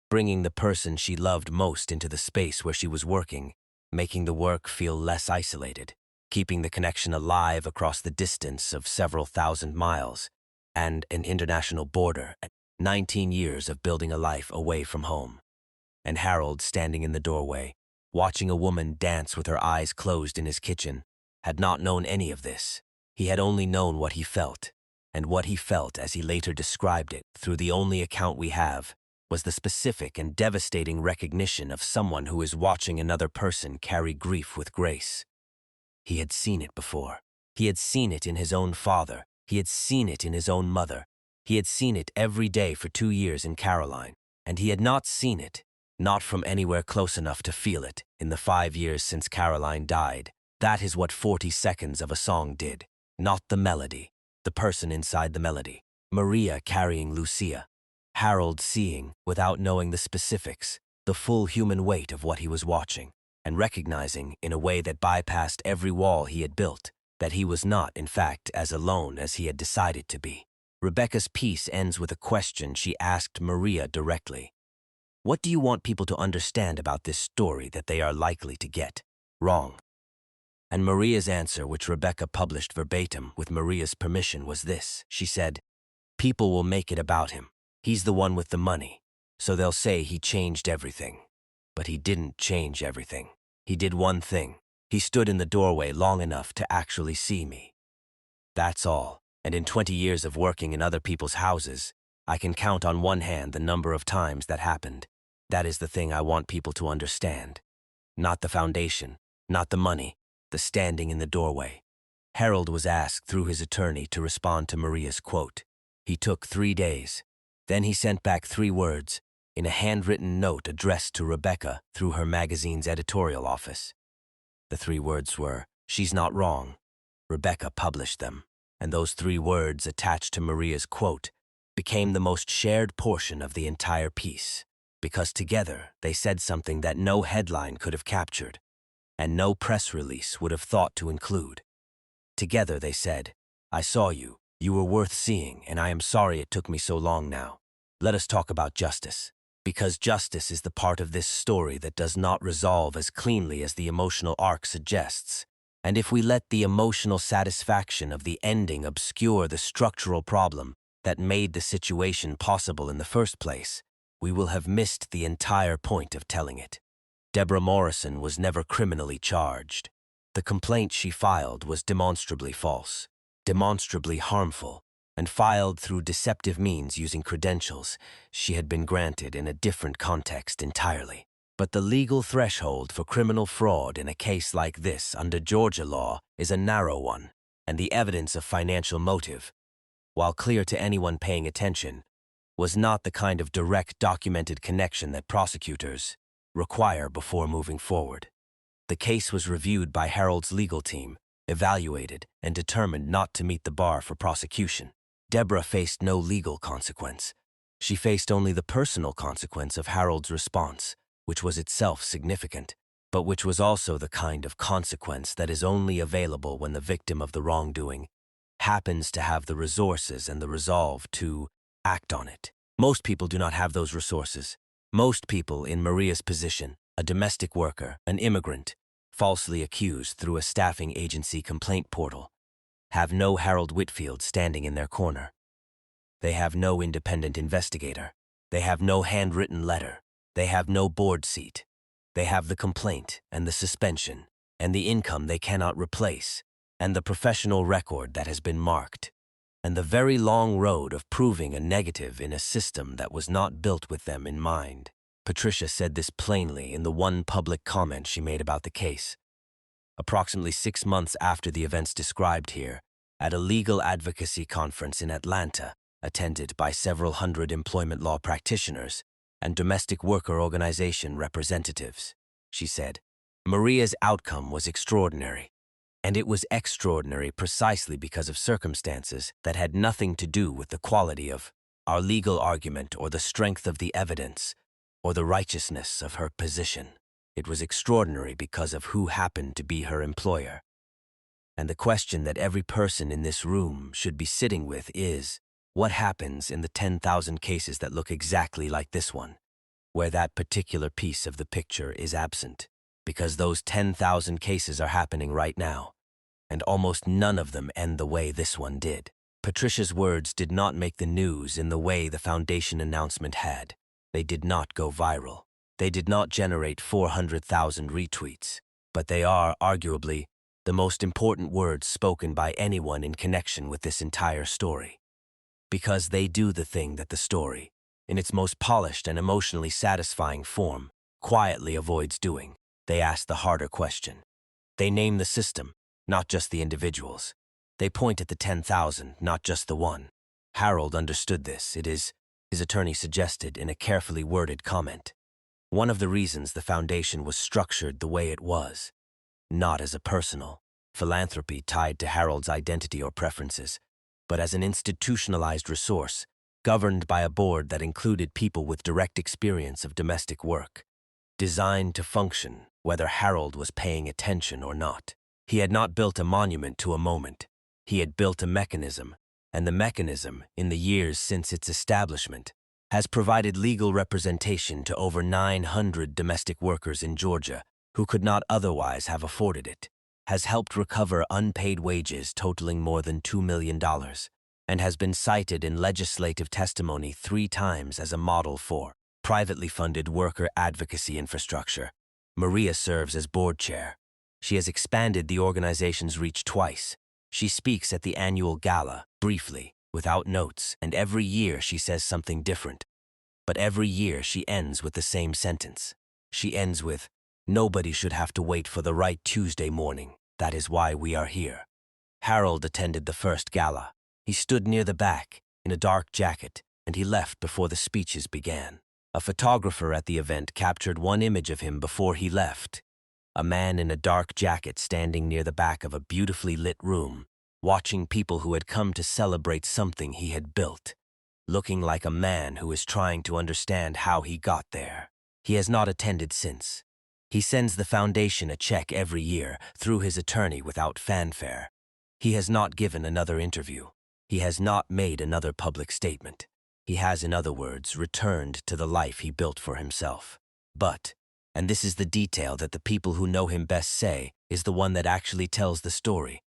S1: bringing the person she loved most into the space where she was working, making the work feel less isolated, keeping the connection alive across the distance of several thousand miles and an international border, 19 years of building a life away from home. And Harold, standing in the doorway, watching a woman dance with her eyes closed in his kitchen, had not known any of this. He had only known what he felt, and what he felt, as he later described it through the only account we have, was the specific and devastating recognition of someone who is watching another person carry grief with grace. He had seen it before. He had seen it in his own father. He had seen it in his own mother. He had seen it every day for 2 years in Caroline, and he had not seen it, not from anywhere close enough to feel it, in the 5 years since Caroline died. That is what 40 seconds of a song did. Not the melody, the person inside the melody. Maria carrying Lucia. Harold seeing, without knowing the specifics, the full human weight of what he was watching, and recognizing, in a way that bypassed every wall he had built, that he was not, in fact, as alone as he had decided to be. Rebecca's piece ends with a question she asked Maria directly. What do you want people to understand about this story that they are likely to get wrong? And Maria's answer, which Rebecca published verbatim with Maria's permission, was this. She said, "People will make it about him. He's the one with the money, so they'll say he changed everything. But he didn't change everything. He did one thing. He stood in the doorway long enough to actually see me. That's all. And in 20 years of working in other people's houses, I can count on one hand the number of times that happened. That is the thing I want people to understand. Not the foundation, not the money, the standing in the doorway." Harold was asked through his attorney to respond to Maria's quote. He took 3 days. Then he sent back 3 words in a handwritten note addressed to Rebecca through her magazine's editorial office. The 3 words were, "She's not wrong." Rebecca published them, and those 3 words attached to Maria's quote became the most shared portion of the entire piece, because together they said something that no headline could have captured, and no press release would have thought to include. Together they said, "I saw you. You were worth seeing, and I am sorry it took me so long now. Let us talk about justice." Because justice is the part of this story that does not resolve as cleanly as the emotional arc suggests. And if we let the emotional satisfaction of the ending obscure the structural problem that made the situation possible in the first place, we will have missed the entire point of telling it. Deborah Morrison was never criminally charged. The complaint she filed was demonstrably false, demonstrably harmful, and filed through deceptive means using credentials she had been granted in a different context entirely. But the legal threshold for criminal fraud in a case like this under Georgia law is a narrow one, and the evidence of financial motive, while clear to anyone paying attention, was not the kind of direct documented connection that prosecutors require before moving forward. The case was reviewed by Harold's legal team, evaluated, and determined not to meet the bar for prosecution. Deborah faced no legal consequence. She faced only the personal consequence of Harold's response, which was itself significant, but which was also the kind of consequence that is only available when the victim of the wrongdoing happens to have the resources and the resolve to act on it. Most people do not have those resources. Most people in Maria's position, a domestic worker, an immigrant, falsely accused through a staffing agency complaint portal, have no Harold Whitfield standing in their corner. They have no independent investigator. They have no handwritten letter. They have no board seat. They have the complaint and the suspension and the income they cannot replace and the professional record that has been marked and the very long road of proving a negative in a system that was not built with them in mind. Patricia said this plainly in the one public comment she made about the case. Approximately 6 months after the events described here, at a legal advocacy conference in Atlanta, attended by several hundred employment law practitioners and domestic worker organization representatives, she said, Maria's outcome was extraordinary. And it was extraordinary precisely because of circumstances that had nothing to do with the quality of our legal argument or the strength of the evidence or the righteousness of her position. It was extraordinary because of who happened to be her employer. And the question that every person in this room should be sitting with is, what happens in the 10,000 cases that look exactly like this one, where that particular piece of the picture is absent? Because those 10,000 cases are happening right now, and almost none of them end the way this one did. Patricia's words did not make the news in the way the foundation announcement had. They did not go viral. They did not generate 400,000 retweets. But they are, arguably, the most important words spoken by anyone in connection with this entire story. Because they do the thing that the story, in its most polished and emotionally satisfying form, quietly avoids doing. They ask the harder question. They name the system, not just the individuals. They point at the 10,000, not just the one. Harold understood this, it is, his attorney suggested in a carefully worded comment. One of the reasons the foundation was structured the way it was, not as a personal philanthropy tied to Harold's identity or preferences, but as an institutionalized resource, governed by a board that included people with direct experience of domestic work, designed to function whether Harold was paying attention or not. He had not built a monument to a moment. He had built a mechanism, and the mechanism, in the years since its establishment, has provided legal representation to over 900 domestic workers in Georgia who could not otherwise have afforded it, has helped recover unpaid wages totaling more than $2 million, and has been cited in legislative testimony 3 times as a model for privately funded worker advocacy infrastructure. Maria serves as board chair. She has expanded the organization's reach twice. She speaks at the annual gala, briefly, without notes, and every year she says something different. But every year she ends with the same sentence. She ends with, "Nobody should have to wait for the right Tuesday morning. That is why we are here." Harold attended the first gala. He stood near the back, in a dark jacket, and he left before the speeches began. A photographer at the event captured one image of him before he left. A man in a dark jacket standing near the back of a beautifully lit room, watching people who had come to celebrate something he had built, looking like a man who is trying to understand how he got there. He has not attended since. He sends the foundation a check every year through his attorney without fanfare. He has not given another interview. He has not made another public statement. He has, in other words, returned to the life he built for himself. But, and this is the detail that the people who know him best say is the one that actually tells the story.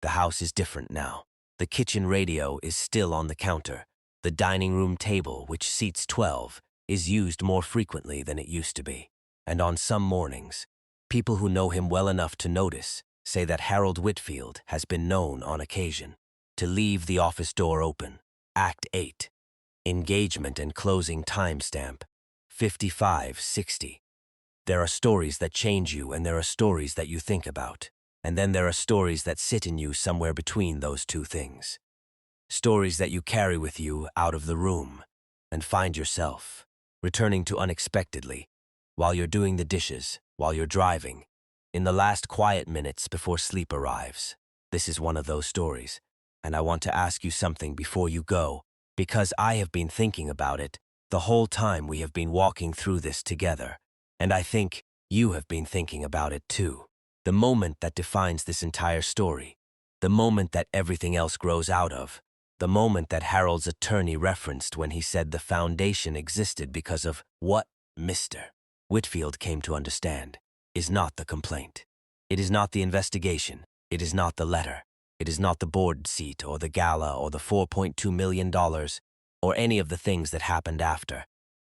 S1: The house is different now. The kitchen radio is still on the counter. The dining room table, which seats 12, is used more frequently than it used to be. And on some mornings, people who know him well enough to notice say that Harold Whitfield has been known on occasion to leave the office door open. Act 8. Engagement and closing timestamp 55:60. There are stories that change you, and there are stories that you think about. And then there are stories that sit in you somewhere between those two things. Stories that you carry with you out of the room and find yourself returning to unexpectedly while you're doing the dishes, while you're driving, in the last quiet minutes before sleep arrives. This is one of those stories, and I want to ask you something before you go, because I have been thinking about it the whole time we have been walking through this together, and I think you have been thinking about it too. The moment that defines this entire story, the moment that everything else grows out of, the moment that Harold's attorney referenced when he said the foundation existed because of what Mr. Whitfield came to understand, is not the complaint. It is not the investigation. It is not the letter. It is not the board seat or the gala or the $4.2 million or any of the things that happened after.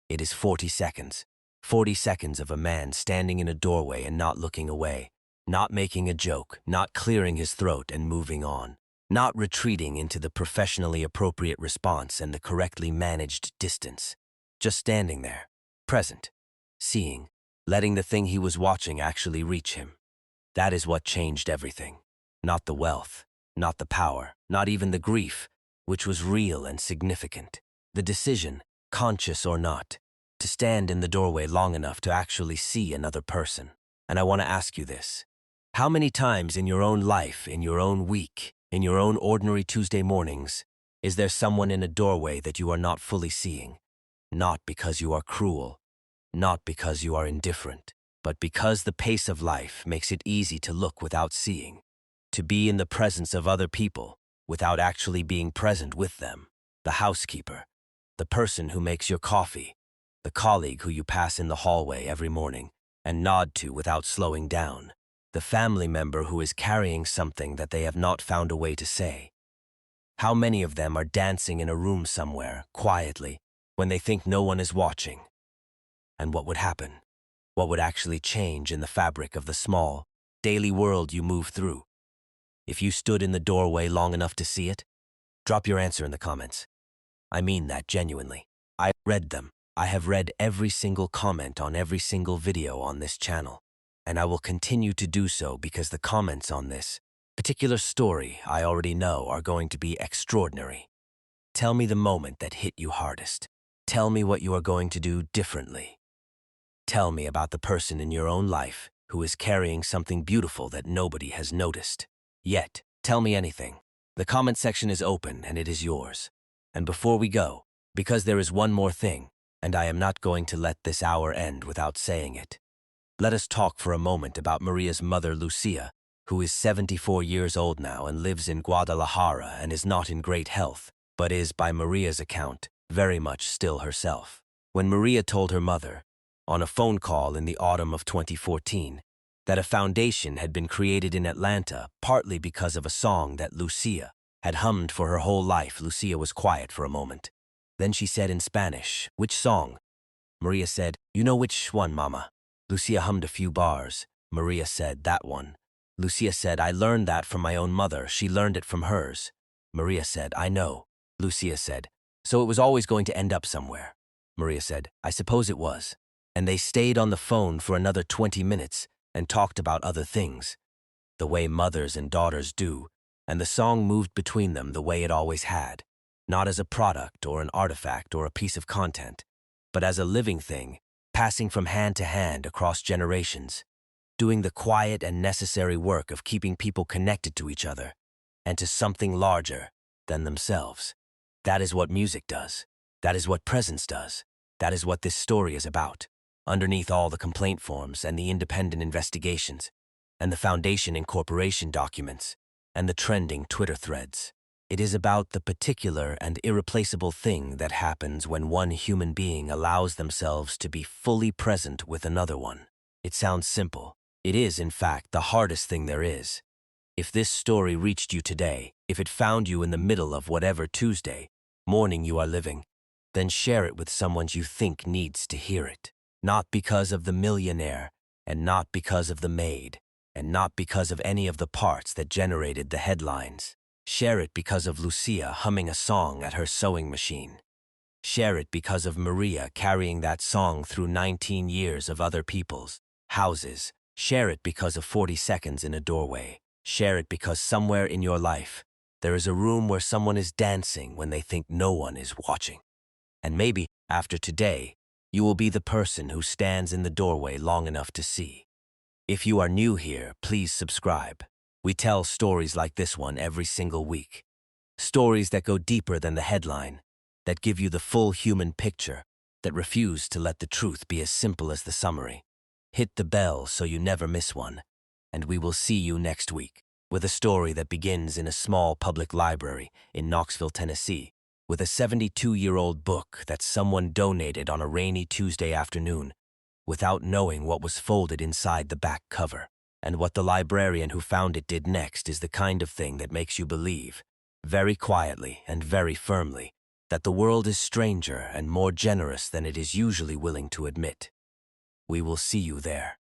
S1: It is 40 seconds. 40 seconds of a man standing in a doorway and not looking away, not making a joke, not clearing his throat and moving on, not retreating into the professionally appropriate response and the correctly managed distance, just standing there, present, seeing, letting the thing he was watching actually reach him. That is what changed everything. Not the wealth, not the power, not even the grief, which was real and significant. The decision, conscious or not, to stand in the doorway long enough to actually see another person. And I want to ask you this. How many times in your own life, in your own week, in your own ordinary Tuesday mornings, is there someone in a doorway that you are not fully seeing? Not because you are cruel, not because you are indifferent, but because the pace of life makes it easy to look without seeing, to be in the presence of other people without actually being present with them. The housekeeper, the person who makes your coffee, the colleague who you pass in the hallway every morning and nod to without slowing down, the family member who is carrying something that they have not found a way to say. How many of them are dancing in a room somewhere, quietly, when they think no one is watching? And what would happen? What would actually change in the fabric of the small, daily world you move through? If you stood in the doorway long enough to see it? Drop your answer in the comments. I mean that genuinely. I read them. I have read every single comment on every single video on this channel, and I will continue to do so because the comments on this particular story I already know are going to be extraordinary. Tell me the moment that hit you hardest. Tell me what you are going to do differently. Tell me about the person in your own life who is carrying something beautiful that nobody has noticed. Yet, tell me anything. The comment section is open and it is yours. And before we go, because there is one more thing, and I am not going to let this hour end without saying it, let us talk for a moment about Maria's mother, Lucia, who is 74 years old now and lives in Guadalajara and is not in great health, but is, by Maria's account, very much still herself. When Maria told her mother, on a phone call in the autumn of 2014, that a foundation had been created in Atlanta partly because of a song that Lucia had hummed for her whole life, Lucia was quiet for a moment. Then she said in Spanish, "Which song?" Maria said, "You know which one, Mama?" Lucia hummed a few bars. Maria said, "That one." Lucia said, "I learned that from my own mother. She learned it from hers." Maria said, "I know." Lucia said, "So it was always going to end up somewhere." Maria said, "I suppose it was." And they stayed on the phone for another 20 minutes and talked about other things, the way mothers and daughters do, and the song moved between them the way it always had, not as a product or an artifact or a piece of content, but as a living thing, passing from hand to hand across generations, doing the quiet and necessary work of keeping people connected to each other and to something larger than themselves. That is what music does. That is what presence does. That is what this story is about. Underneath all the complaint forms and the independent investigations and the foundation incorporation documents and the trending Twitter threads, it is about the particular and irreplaceable thing that happens when one human being allows themselves to be fully present with another one. It sounds simple, It is, in fact, the hardest thing there is. If this story reached you today, if it found you in the middle of whatever Tuesday morning you are living, then share it with someone you think needs to hear it. Not because of the millionaire, and not because of the maid, and not because of any of the parts that generated the headlines. Share it because of Lucia humming a song at her sewing machine. Share it because of Maria carrying that song through 19 years of other people's houses. Share it because of 40 seconds in a doorway. Share it because somewhere in your life, there is a room where someone is dancing when they think no one is watching. And maybe, after today, you will be the person who stands in the doorway long enough to see. If you are new here, please subscribe. We tell stories like this one every single week. Stories that go deeper than the headline, that give you the full human picture, that refuse to let the truth be as simple as the summary. Hit the bell so you never miss one, and we will see you next week with a story that begins in a small public library in Knoxville, Tennessee, with a 72-year-old book that someone donated on a rainy Tuesday afternoon without knowing what was folded inside the back cover. And what the librarian who found it did next is the kind of thing that makes you believe, very quietly and very firmly, that the world is stranger and more generous than it is usually willing to admit. We will see you there.